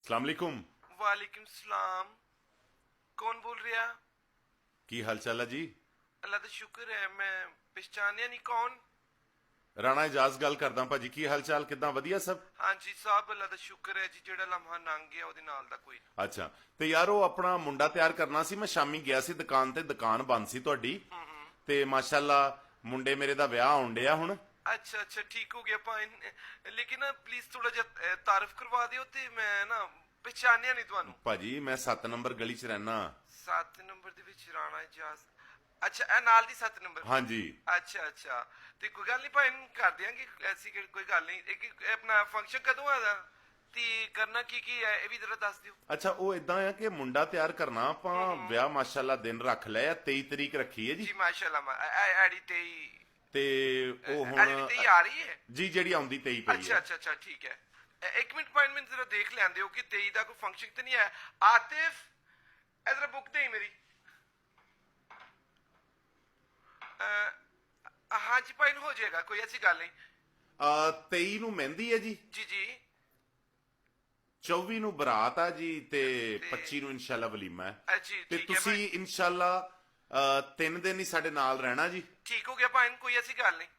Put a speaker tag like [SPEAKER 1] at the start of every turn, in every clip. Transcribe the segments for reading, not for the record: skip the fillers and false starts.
[SPEAKER 1] ਸਲਾਮ ਅਲੈਕੁਮ।
[SPEAKER 2] वालेकुम सलाम। कौन बोल रहा?
[SPEAKER 1] ਕੀ ਹਾਲ ਚਾਲ ਹੈ ਜੀ?
[SPEAKER 2] अल्लाह का शुक्र है, मैं पहचानिया नहीं कौन।
[SPEAKER 1] ਰਾਣਾ ਇਜਾਜ਼ ਗੱਲ ਕਰਦਾ ਭਾਜੀ। ਕੀ ਹਾਲ ਚਾਲ, ਕਿੱਦਾਂ? ਵਧੀਆ ਸਭ?
[SPEAKER 2] हाँ जी साहब, अल्लाह का शुक्र है जी, जेड़ा लम्हा लंघ गया ਉਹਦੇ ਨਾਲ ਦਾ ਕੋਈ।
[SPEAKER 1] ਅੱਛਾ, ਤੇ ਯਾਰ ਉਹ ਆਪਣਾ ਮੁੰਡਾ ਤਿਆਰ ਕਰਨਾ ਸੀ। ਮੈਂ ਸ਼ਾਮੀ ਗਿਆ ਸੀ ਦੁਕਾਨ ਤੇ, ਦੁਕਾਨ ਬੰਦ ਸੀ ਤੁਹਾਡੀ। ਤੇ ਮਾਸ਼ਾਅੱਲਾ ਮੁੰਡੇ ਮੇਰੇ ਦਾ ਵਿਆਹ ਆਉਣ ਡਿਆ ਹੁਣ।
[SPEAKER 2] अच्छा अच्छा ठीक हो गया भाई, लेकिन ना प्लीज थोड़ा जिहा तारफ करवा दियो ते मैं ना पहचानिया नहीं ਤੁਹਾਨੂੰ।
[SPEAKER 1] ਭਾਜੀ ਮੈਂ 7 ਨੰਬਰ ਗਲੀ 'ਚ ਰਹਿਣਾ।
[SPEAKER 2] 7 ਨੰਬਰ ਦੇ ਵਿੱਚ ਰਾਣਾ ਇਜਾਜ਼। ਅੱਛਾ, ਇਹ ਨਾਲ ਦੀ 7 ਨੰਬਰ।
[SPEAKER 1] ਹਾਂਜੀ।
[SPEAKER 2] ਅੱਛਾ ਅੱਛਾ, ਤੇ ਕੋਈ ਗੱਲ ਨਹੀਂ ਭਾਈ, ਕਰ ਦਿਆਂਗੇ, ਐਸੀ ਕੋਈ ਗੱਲ ਨਹੀਂ। ਇਹ ਆਪਣਾ ਫੰਕਸ਼ਨ ਕਦੋਂ ਆਦਾ ਤੇ ਕਰਨਾ ਕੀ ਹੈ ਇਹ ਵੀ ਜ਼ਰਾ ਦੱਸ ਦਿਓ।
[SPEAKER 1] ਅੱਛਾ, ਉਹ ਇਦਾਂ ਆ ਕਿ ਮੁੰਡਾ ਤਿਆਰ ਕਰਨਾ ਆਪਾਂ। ਵਿਆਹ ਮਾਸ਼ਾਅੱਲਾ ਦਿਨ ਰੱਖ ਲਿਆ, 23 ਤਰੀਕ ਰੱਖੀ ਹੈ ਜੀ।
[SPEAKER 2] ਜੀ ਮਾਸ਼ਾਅੱਲਾ, ਐਡੀ ਤੇ
[SPEAKER 1] ਤੇ ਉਹ ਹੁਣ
[SPEAKER 2] ਐਡੀ ਆ ਰਹੀ ਹੈ
[SPEAKER 1] ਜੀ, ਜਿਹੜੀ ਆਉਂਦੀ 23 ਪਈ
[SPEAKER 2] ਅੱਛਾ
[SPEAKER 1] ਹੈ।
[SPEAKER 2] ਅੱਛਾ ਅੱਛਾ ਠੀਕ ਹੈ। ਇੱਕ ਮਿੰਟ ਭਾਈ, ਮੈਨੂੰ ਜ਼ਰਾ ਦੇਖ ਲੈਂਦੇ ਹੋ ਕਿ 23 ਦਾ ਕੋਈ ਫੰਕਸ਼ਨ ਤੇ ਨਹੀਂ ਹੈ। ਆਤਿਫ, ਇਧਰ ਬੁੱਕ ਦੇ ਮੇਰੀ। हाँ जी भाई, हो जाएगा, कोई ऐसी गल नहीं।
[SPEAKER 1] 23 ਨੂੰ ਮਹਿੰਦੀ ਹੈ ਜੀ।
[SPEAKER 2] जी जी
[SPEAKER 1] 24 ਨੂੰ ਬਰਾਤ ਆ ਜੀ, ਤੇ 25 ਨੂੰ ਇਨਸ਼ਾਅੱਲਾ ਵਲੀਮਾ ਹੈ।
[SPEAKER 2] जी
[SPEAKER 1] ਤੇ
[SPEAKER 2] ठीक है
[SPEAKER 1] ਤੁਸੀਂ
[SPEAKER 2] भाई,
[SPEAKER 1] ਇਨਸ਼ਾਅੱਲਾ 3 ਦਿਨ ਹੀ ਸਾਡੇ ਨਾਲ ਰਹਿਣਾ ਜੀ।
[SPEAKER 2] ठीक हो गया भाई, कोई ऐसी गल नहीं,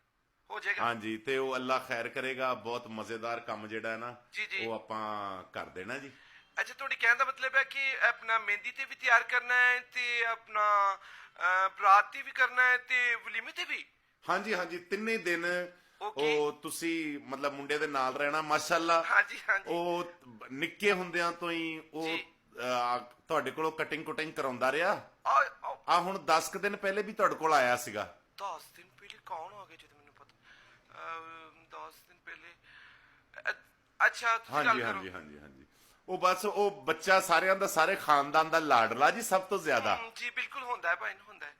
[SPEAKER 2] हो जाएगा।
[SPEAKER 1] ਹਾਂਜੀ, ਤੇ ਉਹ ਅੱਲਾ ਖੈਰ ਕਰੇਗਾ। ਬਹੁਤ ਮਜ਼ੇਦਾਰ ਕੰਮ ਜਿਹੜਾ ਹੈ ਨਾ,
[SPEAKER 2] ਜੀ ਜੀ।
[SPEAKER 1] ਉਹ ਆਪਾਂ ਕਰ ਦੇਣਾ ਜੀ।
[SPEAKER 2] अच्छा, थोड़ी कहने का मतलब है कि अपना मेहंदी ते भी तैयार करना है ते अपना बरात ते भी करना है ते वलीमे ते भी।
[SPEAKER 1] ਹਾਂਜੀ ਹਾਂਜੀ, ਤਿੰਨੇ ਦਿਨ
[SPEAKER 2] Okay.
[SPEAKER 1] ਉਹ ਤੁਸੀਂ ਮਤਲਬ ਮੁੰਡੇ ਦੇ ਨਾਲ ਰਹਿਣਾ ਮਾਸ਼ਾਅੱਲਾ।
[SPEAKER 2] हाँ जी हाँ जी।
[SPEAKER 1] ਉਹ ਨਿੱਕੇ ਹੁੰਦਿਆਂ ਤੋਂ ਹੀ ਉਹ
[SPEAKER 2] ਜੀ।
[SPEAKER 1] ਤੁਹਾਡੇ ਕੋਲੋਂ ਕਟਿੰਗ ਕੁਟਿੰਗ ਕਰਾਉਂਦਾ ਰਿਹਾ।
[SPEAKER 2] आओ,
[SPEAKER 1] ਆ ਹੁਣ 10 ਕੁ ਦਿਨ ਪਹਿਲੇ ਵੀ ਤੁਹਾਡੇ ਕੋਲ ਆਇਆ ਸੀਗਾ।
[SPEAKER 2] 10 दिन पहले कौन आ गया जो मैंने पता। 10 दिन पहले अच्छा तुसी
[SPEAKER 1] ਹਾਂਜੀ
[SPEAKER 2] गल
[SPEAKER 1] ਹਾਂਜੀ
[SPEAKER 2] करो।
[SPEAKER 1] ਹਾਂਜੀ ਹਾਂਜੀ, ਉਹ ਬਸ ਉਹ ਬੱਚਾ ਸਾਰਿਆਂ ਦਾ, ਸਾਰੇ ਖਾਨਦਾਨ ਦਾ ਲਾਡਲਾ ਜੀ, ਸਭ ਤੋਂ ਜ਼ਿਆਦਾ।
[SPEAKER 2] जी बिल्कुल होंदा है भाई, होंदा है।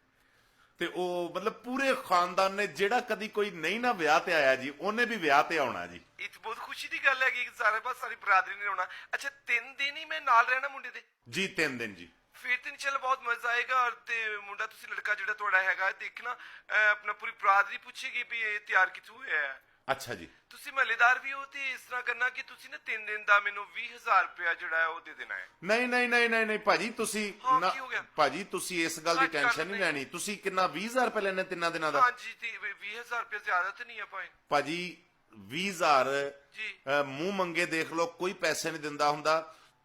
[SPEAKER 1] ਤੇ ਉਹ ਮਤਲਬ ਪੂਰੇ ਖਾਨਦਾਨ ਨੇ, ਜਿਹੜਾ ਕਦੀ ਕੋਈ ਨਹੀਂ ਨਾ ਵਿਆਹ ਤੇ ਆਇਆ ਜੀ, ਉਹਨੇ ਵੀ ਵਿਆਹ ਤੇ ਆਉਣਾ ਜੀ।
[SPEAKER 2] ਇਹ ਤਾਂ ਬਹੁਤ ਖੁਸ਼ੀ ਦੀ ਗੱਲ ਹੈਗੀ ਕਿ ਸਾਰੇ ਪਾਸ ਸਾਰੀ ਬਰਾਦਰੀ ਨੇ ਆਉਣਾ। ਅੱਛਾ, 3 ਦਿਨ ਹੀ ਮੈਂ ਨਾਲ ਰਹਿਣਾ ਮੁੰਡੇ ਦੇ?
[SPEAKER 1] ਜੀ 3 ਦਿਨ ਜੀ।
[SPEAKER 2] ਫਿਰ ਤੇ ਚਲ ਬਹੁਤ ਮਜ਼ਾ ਆਏਗਾ। ਔਰ ਤੇ ਮੁੰਡਾ, ਤੁਸੀਂ ਲੜਕਾ ਜਿਹੜਾ ਤੁਹਾਡਾ ਹੈਗਾ, ਦੇਖਣਾ ਆਪਣਾ ਪੂਰੀ ਬਰਾਦਰੀ ਪੁੱਛੇਗੀ ਵੀ ਇਹ ਤਿਆਰ ਕਿੱਥੋਂ ਹੋਇਆ ਹੈ।
[SPEAKER 1] ਅੱਛਾ ਜੀ।
[SPEAKER 2] ਤੁਸੀਂ ਮਹੱਲੇਦਾਰ ਵੀ ਹੋ ਤੇ ਇਸ ਤਰ੍ਹਾਂ ਕਰਨਾ ਕਿ ਤੁਸੀਂ ਨਾ 3 ਦਿਨ ਦਾ ਮੈਨੂੰ 20,000 ਰੁਪਇਆ ਜਿਹੜਾ ਹੈ ਉਹ ਦੇ ਦੇਣਾ ਹੈ।
[SPEAKER 1] ਨਹੀਂ ਨਹੀਂ ਨਹੀਂ ਨਹੀਂ ਨਹੀਂ ਭਾਜੀ, ਤੁਸੀਂ
[SPEAKER 2] ਹਾਂ,
[SPEAKER 1] ਨਾ
[SPEAKER 2] ਕੀ ਹੋ ਗਿਆ?
[SPEAKER 1] ਭਾਜੀ, ਤੁਸੀਂ ਇਸ ਗੱਲ ਦੀ
[SPEAKER 2] ਘੱਟ ਕਰ
[SPEAKER 1] ਟੈਨਸ਼ਨ ਨਹੀਂ
[SPEAKER 2] ਨਹੀਂ।
[SPEAKER 1] ਲੈਣੀ। ਤੁਸੀਂ ਕਿੰਨਾ 20,000 ਰੁਪਏ ਲੈਣੇ 3 ਦਿਨਾਂ ਦਾ?
[SPEAKER 2] ਹਾਂਜੀ, ਤੇ 20,000 ਰੁਪਇਆ ਜ਼ਿਆਦਾ ਤਾਂ ਨਹੀਂ ਹੈ ਭਾਈ?
[SPEAKER 1] ਭਾਜੀ 20,000
[SPEAKER 2] ਜੀ
[SPEAKER 1] ਮੂੰਹ ਮੰਗੇ ਦੇਖ ਲਓ, ਕੋਈ ਪੈਸੇ ਨਹੀਂ ਦਿੰਦਾ ਹੁੰਦਾ।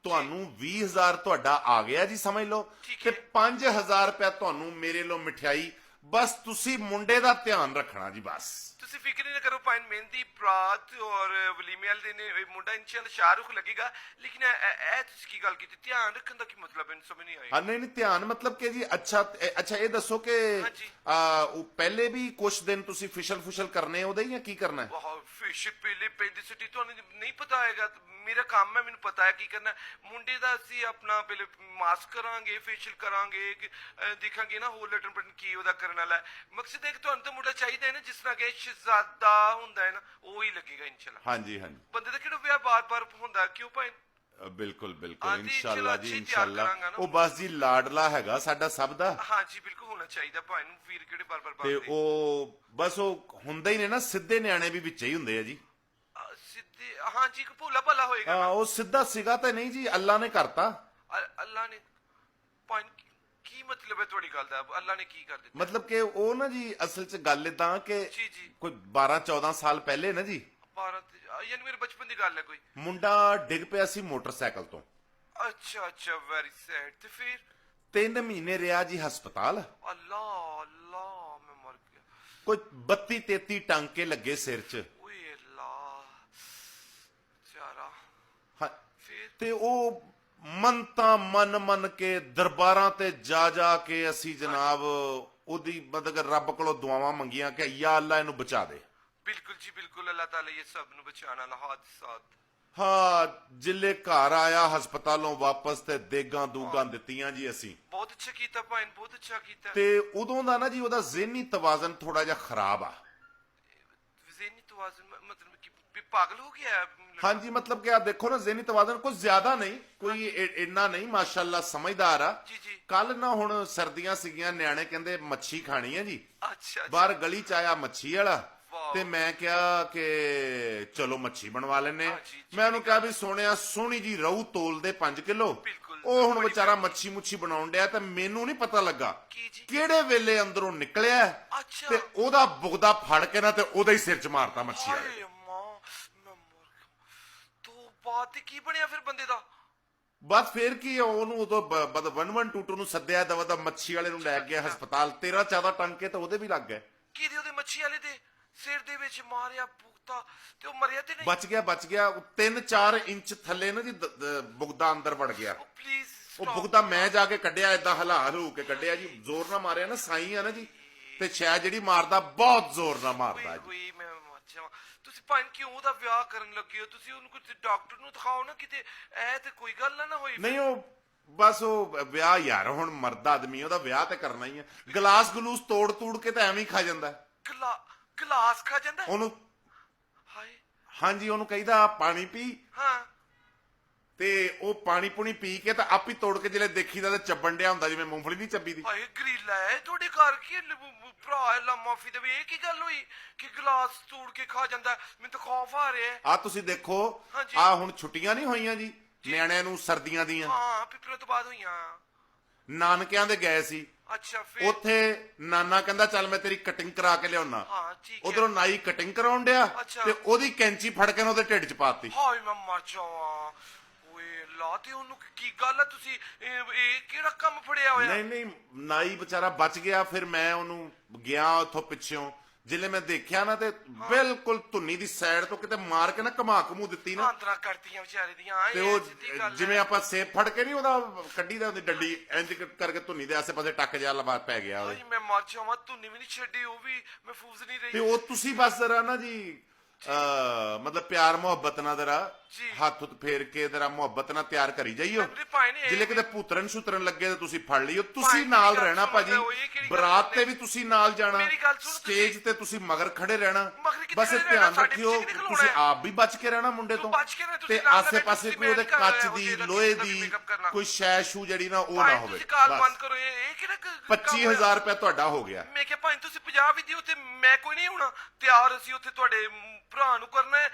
[SPEAKER 1] ਤੁਹਾਨੂੰ 20,000 ਤੁਹਾਡਾ ਆ ਗਿਆ ਜੀ, ਸਮਝ ਲਓ।
[SPEAKER 2] ਠੀਕ
[SPEAKER 1] ਤੇ
[SPEAKER 2] ਹੈ।
[SPEAKER 1] 5,000 ਰੁਪਏ ਤੁਹਾਨੂੰ ਮੇਰੇ ਲੋ ਮਠਿਆਈ। ਬਸ ਤੁਸੀਂ ਮੁੰਡੇ ਦਾ ਧਿਆਨ ਰੱਖਣਾ ਜੀ, ਬਸ।
[SPEAKER 2] ਤੁਸੀਂ ਫਿਕਰ ਨਹੀਂ ਕਰੋ ਭਾਈ, ਮਹਿੰਦੀ ਬਰਾਤ ਔਰ ਵਲੀਮੇ ਵਾਲੇ ਦਿਨ ਇਹ ਮੁੰਡਾ ਇਨਸ਼ਾਅੱਲਾ ਸ਼ਾਹਰੁਖ ਲੱਗੇਗਾ। ਲੇਕਿਨ ਇਹ ਤੁਸੀਂ ਕੀ ਗੱਲ ਕੀਤੀ? ਧਿਆਨ ਰੱਖਣ ਦਾ ਕੀ ਮਤਲਬ? ਮੈਨੂੰ ਸਮਝ ਨਹੀਂ ਆਈ।
[SPEAKER 1] ਹਾਂ, ਨਹੀਂ ਨਹੀਂ, ਧਿਆਨ ਮਤਲਬ ਕਿ ਜੀ, ਅੱਛਾ ਅੱਛਾ, ਇਹ ਦੱਸੋ ਕਿ
[SPEAKER 2] ਹਾਂਜੀ।
[SPEAKER 1] ਉਹ ਪਹਿਲੇ ਵੀ ਕੁਝ ਦਿਨ ਤੁਸੀਂ ਫਿਸ਼ਲ ਫੁਸ਼ਲ ਕਰਨੇ ਉਹਦੇ, ਜਾਂ ਕੀ ਕਰਨਾ ਹੈ?
[SPEAKER 2] ਬਹੁਤ ਫਿਸ਼ ਪਹਿਲੇ ਪੈਂਦੀ ਸਿੱਟੀ, ਤੁਹਾਨੂੰ ਨਹੀਂ ਪਤਾ ਹੈਗਾ। ਮੇਰਾ ਕੰਮ ਹੈ, ਮੈਨੂੰ ਪਤਾ ਹੈ ਕੀ ਕਰਨਾ ਹੈ। ਮੁੰਡੇ ਦਾ ਅਸੀਂ ਆਪਣਾ ਪਹਿਲੇ ਮਾਸਕ ਕਰਾਂਗੇ, ਫੇਸ਼ੀਅਲ ਕਰਾਂਗੇ, ਦੇਖਾਂਗੇ ਨਾ ਹੋਰ ਲਟਣ ਪਟਣ ਕੀ ਉਹਦਾ ਕਰਨ ਵਾਲਾ ਹੈ। ਮਕਸਦ ਹੈ ਕਿ ਤੁਹਾਨੂੰ ਤਾਂ ਮੁੰਡਾ ਚਾਹੀਦਾ ਹੈ ਨਾ ਜਿਸ ਤਰ੍ਹਾਂ ਕਿ ਸ਼ਹਿਜ਼ਾਦਾ ਹੁੰਦਾ ਹੈ ਨਾ, ਉਹ ਹੀ ਲੱਗੇਗਾ ਇਨਸ਼ਾਅੱਲਾ।
[SPEAKER 1] ਹਾਂਜੀ ਹਾਂਜੀ,
[SPEAKER 2] ਬੰਦੇ ਦਾ ਕਿਹੜਾ ਵਿਆਹ ਬਾਰ-ਬਾਰ ਹੁੰਦਾ, ਕਿਉਂ ਭਾਈ?
[SPEAKER 1] ਬਿਲਕੁਲ ਬਿਲਕੁਲ,
[SPEAKER 2] ਹਾਂ ਜੀ,
[SPEAKER 1] ਇਨਸ਼ਾਅੱਲਾ
[SPEAKER 2] ਚਲੋ
[SPEAKER 1] ਜੀ,
[SPEAKER 2] ਅੱਛੀ ਤਿਆਰ
[SPEAKER 1] ਇਨਸ਼ਾਅੱਲਾ।
[SPEAKER 2] ਕਰਾਂਗਾ ਨਾ।
[SPEAKER 1] ਉਹ ਬਸ ਜੀ ਲਾਡਲਾ ਹੈਗਾ ਸਾਡਾ ਸਭ ਦਾ।
[SPEAKER 2] ਹਾਂਜੀ ਬਿਲਕੁਲ ਹੋਣਾ ਚਾਹੀਦਾ ਭਾਈ ਨੂੰ, ਵੀਰ ਕਿਹੜੇ ਬਾਰ-ਬਾਰ
[SPEAKER 1] ਤੇ
[SPEAKER 2] ਬਾਤ
[SPEAKER 1] ਉਹ ਬਸ ਉਹ ਹੁੰਦਾ ਹੀ ਨੇ ਨਾ, ਸਿੱਧੇ ਨਿਆਣੇ ਵੀ ਵਿੱਚ ਹੀ ਹੁੰਦੇ ਆ ਜੀ।
[SPEAKER 2] ਸਿੱਧੇ। ਹਾਂਜੀ, ਇੱਕ ਭੋਲਾ ਭਾਲਾ ਹੋਏਗਾ ਨਾ।
[SPEAKER 1] ਉਹ ਸਿੱਧਾ ਸਿਗਾ ਤਾਂ ਨਹੀਂ ਜੀ, ਅੱਲਾ ਨੇ ਕਰਤਾ।
[SPEAKER 2] ਅੱਲਾ ਨੇ ਭਾਈ, ਕੀ ਮਤਲਬ ਹੈ ਤੁਹਾਡੀ ਗੱਲ ਦਾ? ਅੱਲਾ ਨੇ ਕੀ ਕਰ ਦਿੱਤਾ?
[SPEAKER 1] ਮਤਲਬ ਕਿ ਉਹ ਨਾ ਜੀ, ਅਸਲ 'ਚ ਗੱਲ ਏਦਾਂ ਕਿ
[SPEAKER 2] ਜੀ ਜੀ।
[SPEAKER 1] ਕੋਈ 12-14 ਸਾਲ ਪਹਿਲੇ ਨਾ ਜੀ,
[SPEAKER 2] ਯਾਨੀ ਮੇਰੇ ਬਚਪਨ ਦੀ ਗੱਲ ਹੈ ਕੋਈ?
[SPEAKER 1] ਮੁੰਡਾ ਡਿੱਗ ਪਿਆ ਸੀ ਮੋਟਰਸਾਈਕਲ ਤੋਂ।
[SPEAKER 2] ਅੱਛਾ ਅੱਛਾ, ਵੈਰੀ ਸੈਡ। ਤੇ ਫਿਰ?
[SPEAKER 1] 3 ਮਹੀਨੇ ਰਿਹਾ ਜੀ ਹਸਪਤਾਲ।
[SPEAKER 2] ਅੱਲਾ ਅੱਲਾ, ਮੈਂ ਮਰ ਗਿਆ।
[SPEAKER 1] ਕੋਈ 32-33 ਟਾਂਕੇ ਲੱਗੇ ਸਿਰ 'ਚ।
[SPEAKER 2] ਓਏ ਅੱਲਾ ਚਾਰਾ।
[SPEAKER 1] ਹਾਂ,
[SPEAKER 2] ਫਿਰ?
[SPEAKER 1] ਤੇ ਉਹ ਮੰਨਤਾਂ ਮੰਨ ਕੇ ਦਰਬਾਰਾਂ ਤੇ ਜਾ ਕੇ ਅਸੀਂ ਜਨਾਬ ਉਹਦੀ ਮਤਲਬ ਰੱਬ ਕੋਲੋਂ ਦੁਆਵਾਂ ਮੰਗੀਆਂ ਕਿ ਯਾ ਅੱਲਾ ਇਹਨੂੰ ਬਚਾ ਦੇ।
[SPEAKER 2] ਬਿਲਕੁਲ ਜੀ ਬਿਲकुल, ਅੱਲਾਹ ਤਾਲਾ ਇਹ ਸਭ ਨੂੰ ਬਚਾਉਣ ਵਾਲਾ। ਹਾਦਸਾਤ।
[SPEAKER 1] ਹਾਂ, ਜਿੱਲੇ ਘਰ ਆਇਆ ਹਸਪਤਾਲੋਂ ਵਾਪਸ, ਤੇ ਦੇਗਾਂ ਦੂਗਾਂ ਦਿੱਤੀਆਂ ਜੀ ਅਸੀਂ।
[SPEAKER 2] ਬਹੁਤ ਅੱਛਾ ਕੀਤਾ ਭਾਈ, ਬਹੁਤ ਅੱਛਾ ਕੀਤਾ।
[SPEAKER 1] ਤੇ ਉਦੋਂ ਦਾ ਨਾ ਜੀ ਉਹਦਾ ਜ਼ਿਹਨੀ ਤਵਾਜ਼ਨ ਥੋੜਾ ਜਿਹਾ ਖਰਾਬ ਆ।
[SPEAKER 2] ਜ਼ਿਹਨੀ ਤਵਾਜ਼ਨ ਮਤਲਬ ਕਿ ਵੀ ਪਾਗਲ ਹੋ ਗਿਆ ਹੈ?
[SPEAKER 1] ਹਾਂਜੀ, ਮਤਲਬ ਕਿ ਆ ਦੇਖੋ ਨਾ, ਜ਼ਿਹਨੀ ਤਵਾਜ਼ਨ ਕੁਝ ਜ਼ਿਆਦਾ ਨਹੀਂ, ਕੋਈ ਇੰਨਾ ਨਹੀਂ, ਮਾਸ਼ਾਅੱਲਾ ਸਮਝਦਾਰ ਆ।
[SPEAKER 2] ਜੀ ਜੀ।
[SPEAKER 1] ਕੱਲ ਨਾ ਹੁਣ ਸਰਦੀਆਂ ਸੀਗੀਆਂ, ਨਿਆਣੇ ਕਹਿੰਦੇ ਮੱਛੀ ਖਾਣੀ ਹੈ ਜੀ।
[SPEAKER 2] ਅੱਛਾ
[SPEAKER 1] ਬਾਹਰ ਗਲੀ ਚ ਆਇਆ ਮੱਛੀ ਵਾਲਾ,
[SPEAKER 2] ਵਾਹ।
[SPEAKER 1] ਤੇ ਮੈਂ ਕਿਹਾ ਕਿ ਚਲੋ ਮੱਛੀ ਬਣਵਾ ਲੈਨੇ
[SPEAKER 2] ਹਾਂ ਜੀ,
[SPEAKER 1] ਮੈਂ ਉਹਨੂੰ ਕਿਹਾ ਵੀ ਸੋਹਣਿਆ ਸੋਹਣੀ ਜੀ ਰਹੂ ਤੋਲ ਦੇ 5 ਕਿਲੋ
[SPEAKER 2] ਬਿਲਕੁਲ।
[SPEAKER 1] ਉਹ ਹੁਣ
[SPEAKER 2] ਬੜੀ
[SPEAKER 1] ਵਿਚਾਰਾ
[SPEAKER 2] ਮਹਿੰਗੀ।
[SPEAKER 1] ਮੱਛੀ ਮੁੱਛੀ ਬਣਾਉਣ ਡਿਆ ਤੇ ਮੈਨੂੰ ਨਹੀਂ ਪਤਾ ਲੱਗਾ
[SPEAKER 2] ਕੀ ਜੀ?
[SPEAKER 1] ਕਿਹੜੇ ਵੇਲੇ ਅੰਦਰੋਂ ਨਿਕਲਿਆ
[SPEAKER 2] ਅੱਛਾ।
[SPEAKER 1] ਤੇ ਉਹਦਾ ਬੁਗਦਾ ਫੜ ਕੇ ਨਾ ਤੇ ਉਹਦਾ ਹੀ ਸਿਰ 'ਚ ਮਾਰਤਾ ਮੱਛੀ ਵਾਲੇ
[SPEAKER 2] ਹਾਏ ਅੰਮਾ, ਮੈਂ ਮਰ ਗਿਆ। ਤੋਂ ਬਾਅਦ ਤੇ ਕੀ ਬਣਿਆ ਫਿਰ ਬੰਦੇ ਦਾ?
[SPEAKER 1] ਬਸ ਫੇਰ ਕੀ ਆ, ਉਹਨੂੰ ਉਦੋਂ 1122 ਨੂੰ ਸੱਦਿਆ ਦਵਾ ਦਾ ਮੱਛੀ ਵਾਲੇ ਨੂੰ ਲੈ ਗਿਆ ਹਸਪਤਾਲ 13-14 ਟੰਕੇ ਤਾਂ ਉਹਦੇ ਵੀ ਲੱਗ ਗਏ
[SPEAKER 2] ਕਿਹਦੇ ਉਹਦੇ ਮੱਛੀ ਵਾਲੇ ਦੇ ਸਿਰ ਦੇ ਵਿੱਚ ਮਾਰਿਆ ਬੁਗਤਾ ਤੇ ਉਹ ਮਰਿਆ ਤੇ ਨਹੀਂ?
[SPEAKER 1] ਬਚ ਗਿਆ 3-4 ਇੰਚ ਥੱਲੇ ਨਾ ਜੀ ਬੁਗਦਾ ਅੰਦਰ ਵੜ ਗਿਆ
[SPEAKER 2] ਪਲੀਜ਼
[SPEAKER 1] ਉਹ ਬੁਗਦਾ ਮੈਂ ਜਾ ਕੇ ਕੱਢਿਆ ਏਦਾਂ ਹਲਾ ਹਲੂ ਕੇ ਕੱਢਿਆ ਜੀ ਜ਼ੋਰ ਨਾਲ ਮਾਰਿਆ ਨਾ ਸਾਈ ਆ ਨਾ ਜੀ ਤੇ ਸ਼ਾਇਦ ਜਿਹੜੀ ਮਾਰਦਾ ਬਹੁਤ ਜ਼ੋਰ ਨਾਲ ਮਾਰਦਾ ਜੀ
[SPEAKER 2] ਹੋਈ ਮੈਂ ਮਰ ਜਾਵਾਂ। ਤੁਸੀਂ ਭਾਈ ਕਿਉਂ ਉਹਦਾ ਵਿਆਹ ਕਰਨ ਲੱਗੇ ਹੋ? ਤੁਸੀਂ ਉਹਨੂੰ ਕੋਈ ਡਾਕਟਰ ਨੂੰ ਦਿਖਾਓ ਨਾ ਕਿਤੇ, ਐ ਤੇ ਕੋਈ ਗੱਲ ਨਾ ਹੋਈ।
[SPEAKER 1] ਨਹੀਂ ਉਹ ਬਸ ਉਹ ਵਿਆਹ ਯਾਰ ਹੁਣ ਮਰਦ ਆਦਮੀ ਉਹਦਾ ਵਿਆਹ ਤੇ ਕਰਨਾ ਹੀ ਆ ਗਲਾਸ ਗਲੂਸ ਤੋੜ ਤੂੜ ਕੇ ਤਾਂ ਐਵੇਂ ਹੀ ਖਾ ਜਾਂਦਾ
[SPEAKER 2] ਗਲਾਸ ਖਾ ਜਾਂਦਾ?
[SPEAKER 1] ਉਹਨੂੰ
[SPEAKER 2] ਹਾਏ।
[SPEAKER 1] ਹਾਂਜੀ ਉਹਨੂੰ ਕਹੀਦਾ ਪਾਣੀ ਪੀ
[SPEAKER 2] ਹਾਂ।
[SPEAKER 1] ਤੇ ਉਹ ਪਾਣੀ ਪੁਣੀ ਪੀ ਕੇ ਤਾਂ ਆਪ ਹੀ ਤੋੜ ਕੇ ਜਿਹੜੇ ਦੇਖੀਦਾ ਤੇ ਚੱਬਣ ਡਿਆ ਹੁੰਦਾ ਜਿਵੇਂ ਮੂੰਗਫਲੀ ਨਹੀਂ ਚੱਬੀ ਦੀ
[SPEAKER 2] ਹਾਏ ਗਰੀਲਾ ਹੈ ਤੁਹਾਡੇ ਘਰ ਕੀ ਭਰਾ ਹੈ ਲਾ ਮਾਫੀ ਦੇਵੇ, ਇਹ ਕੀ ਗੱਲ ਹੋਈ ਕਿ ਗਲਾਸ ਤੋੜ ਕੇ ਖਾ ਜਾਂਦਾ? ਮੈਨੂੰ ਤਾਂ ਖੌਫ ਆ ਰਿਹਾ ਹੈ।
[SPEAKER 1] ਆ ਤੁਸੀਂ ਦੇਖੋ
[SPEAKER 2] ਹਾਂਜੀ।
[SPEAKER 1] ਆ ਹੁਣ ਛੁੱਟੀਆਂ ਨਹੀਂ ਹੋਈਆਂ ਜੀ ਨਿਆਣਿਆਂ ਨੂੰ ਸਰਦੀਆਂ ਦੀਆਂ
[SPEAKER 2] ਹਾਂ ਪਿਪਰਾਂ ਤੋਂ ਬਾਅਦ ਹੋਈਆਂ।
[SPEAKER 1] ਨਾਨਕਿਆਂ ਦੇ ਗਏ ਸੀ
[SPEAKER 2] ਅੱਛਾ ਫਿਰ?
[SPEAKER 1] ਉੱਥੇ ਨਾਨਾ ਕਹਿੰਦਾ ਚੱਲ ਮੈਂ ਤੇਰੀ ਕਟਿੰਗ ਕਰਾ ਕੇ ਲਿਆਉਣਾ
[SPEAKER 2] ਹਾਂ ਠੀਕ ਹੈ।
[SPEAKER 1] ਉਧਰੋਂ ਨਾਈ ਕਟਿੰਗ ਕਰਾਉਣ ਡਿਆ
[SPEAKER 2] ਅੱਛਾ।
[SPEAKER 1] ਤੇ ਉਹਦੀ ਕੈਂਚੀ ਫੜ ਕੇ ਉਹਦੇ ਢਿੱਡ 'ਚ ਪਾਤੀ
[SPEAKER 2] ਹਾਏ ਮੈਂ ਮਰ ਜਾਵਾਂ। ਓਏ ਲਾ ਤੇ ਉਹਨੂੰ ਕੀ ਗੱਲ ਹੈ? ਤੁਸੀਂ ਇਹ ਕਿਹੜਾ ਕੰਮ ਫੜਿਆ ਹੋਇਆ?
[SPEAKER 1] ਨਹੀਂ ਨਾਈ ਵਿਚਾਰਾ ਬਚ ਗਿਆ ਫਿਰ ਮੈਂ ਉਹਨੂੰ ਗਿਆ ਉੱਥੋਂ ਪਿੱਛੋਂ ਜਿੱਲੇ ਮੈਂ ਦੇਖਿਆ ਨਾ ਤੇ ਬਿਲਕੁਲ ਧੁੰਨੀ ਦੀ ਸਾਈਡ ਤੋਂ ਕਿਤੇ ਮਾਰ ਕੇ ਨਾ ਘਮਾ ਘਮੂ ਦਿੱਤੀ ਨਾ
[SPEAKER 2] ਆਂਦਰਾ ਕਰਤੀਆਂ ਵਿਚਾਰੇ ਦੀਆਂ
[SPEAKER 1] ਤੇ
[SPEAKER 2] ਇਹ ਸਿੱਧੀ
[SPEAKER 1] ਉਹ
[SPEAKER 2] ਗੱਲ
[SPEAKER 1] ਜਿਵੇਂ ਆਪਾਂ ਸੇਬ ਫੜ ਕੇ ਨਹੀਂ ਉਹਦਾ ਕੱਢੀ ਦਾ ਉਹਦੀ ਡੱਡੀ ਇੰਜ ਕਰਕੇ ਧੁੰਨੀ ਦੇ ਆਸੇ-ਪਾਸੇ ਟੱਕ ਜਿਹਾ ਲਵਾ ਪੈ ਗਿਆ ਉਹਦੇ
[SPEAKER 2] ਹਾਏ ਮੈਂ ਮਰ ਜਾਵਾਂ। ਧੁੰਨੀ ਵੀ ਨਹੀਂ ਛੱਡੀ, ਉਹ ਵੀ ਮਹਿਫੂਜ਼ ਨਹੀਂ
[SPEAKER 1] ਤੇ
[SPEAKER 2] ਰਹੀ।
[SPEAKER 1] ਉਹ ਤੁਸੀਂ ਬਸ ਜ਼ਰਾ ਨਾ ਜੀ ਮਤਲਬ ਪਿਆਰ ਮੁਹੱਬਤ ਨਾਲ ਜ਼ਰਾ
[SPEAKER 2] ਜੀ।
[SPEAKER 1] ਹੱਥ ਉੱਤ ਫੇਰ ਕੇ ਜ਼ਰਾ ਮੁਹੱਬਤ ਨਾਲ ਤਿਆਰ ਕਰੀ ਜਾਈਓ
[SPEAKER 2] ਮੇਰੇ ਭਾਈ ਨੇ
[SPEAKER 1] ਜਿਲੇ ਕਿਤੇ ਭੂਤਰਨ ਸ਼ੁਤਰਨ ਲੱਗੇ ਤੇ ਤੁਸੀਂ ਫੜ ਲਈਓ
[SPEAKER 2] ਭਾਈ
[SPEAKER 1] ਤੁਸੀਂ
[SPEAKER 2] ਮੇਰੀ
[SPEAKER 1] ਨਾਲ
[SPEAKER 2] ਗੱਲ
[SPEAKER 1] ਰਹਿਣਾ
[SPEAKER 2] ਸੁਣੋ,
[SPEAKER 1] ਭਾਜੀ
[SPEAKER 2] ਉਹ ਇਹ ਕਿਹੜੀ ਗੱਲ
[SPEAKER 1] ਬਰਾਤ ਤੇ
[SPEAKER 2] ਕਰਦੇ?
[SPEAKER 1] ਵੀ ਤੁਸੀਂ ਨਾਲ ਜਾਣਾ
[SPEAKER 2] ਮੇਰੀ ਗੱਲ ਸੁਣੋ
[SPEAKER 1] ਸਟੇਜ ਤੇ ਤੁਸੀਂ ਮਗਰ ਖੜੇ ਰਹਿਣਾ
[SPEAKER 2] ਮਗਰ ਕਿੱਥੇ
[SPEAKER 1] ਬਸ
[SPEAKER 2] ਖੜੇ ਰਹਿਣਾ?
[SPEAKER 1] ਧਿਆਨ
[SPEAKER 2] ਸਾਡੇ
[SPEAKER 1] ਰੱਖਿਓ
[SPEAKER 2] ਪਿੱਛੇ ਕਿਹਨੇ
[SPEAKER 1] ਤੁਸੀਂ
[SPEAKER 2] ਖਲੋਣਾ?
[SPEAKER 1] ਆਪ ਵੀ ਬਚ ਕੇ ਰਹਿਣਾ ਮੁੰਡੇ ਤੋਂ
[SPEAKER 2] ਬਚ ਕੇ ਰਹਿਣਾ, ਤੁਸੀਂ
[SPEAKER 1] ਤੇ
[SPEAKER 2] ਨਾਲ
[SPEAKER 1] ਆਸੇ
[SPEAKER 2] ਰਹਿਣਾ,
[SPEAKER 1] ਪਾਸੇ
[SPEAKER 2] ਤੁਸੀਂ
[SPEAKER 1] ਕੋਈ ਉਹਦੇ
[SPEAKER 2] ਮੈਂ
[SPEAKER 1] ਕੱਚ
[SPEAKER 2] ਨਹੀਂ
[SPEAKER 1] ਦੀ
[SPEAKER 2] ਕਰਨਾ,
[SPEAKER 1] ਲੋਹੇ
[SPEAKER 2] ਤੁਸੀਂ
[SPEAKER 1] ਦੀ
[SPEAKER 2] makeup ਕਰਨਾ।
[SPEAKER 1] ਕੋਈ ਸ਼ੈਸ਼ੂ ਜਿਹੜੀ ਨਾ ਉਹ ਨਾ
[SPEAKER 2] ਭਾਈ
[SPEAKER 1] ਹੋਵੇ
[SPEAKER 2] ਤੁਸੀਂ ਕਾਲ
[SPEAKER 1] ਬਸ।
[SPEAKER 2] ਬੰਦ ਕਰੋ। ਇਹ ਕਿਹੜਾ ਕੰਮ ਹੋਇਆ?
[SPEAKER 1] 25000 ਰੁਪਏ ਤੁਹਾਡਾ ਹੋ ਗਿਆ
[SPEAKER 2] ਮੈਂ ਕਿਹਾ ਭਾਈ ਤੁਸੀਂ 50 ਵੀ ਦਿਓ ਤੇ ਮੈਂ ਕੋਈ ਨਹੀਂ ਹੋਣਾ ਤਿਆਰ। ਅਸੀਂ ਉੱਥੇ ਤੁਹਾਡੇ ਭਰਾ ਨੂੰ ਕਰਨਾ ਹੈ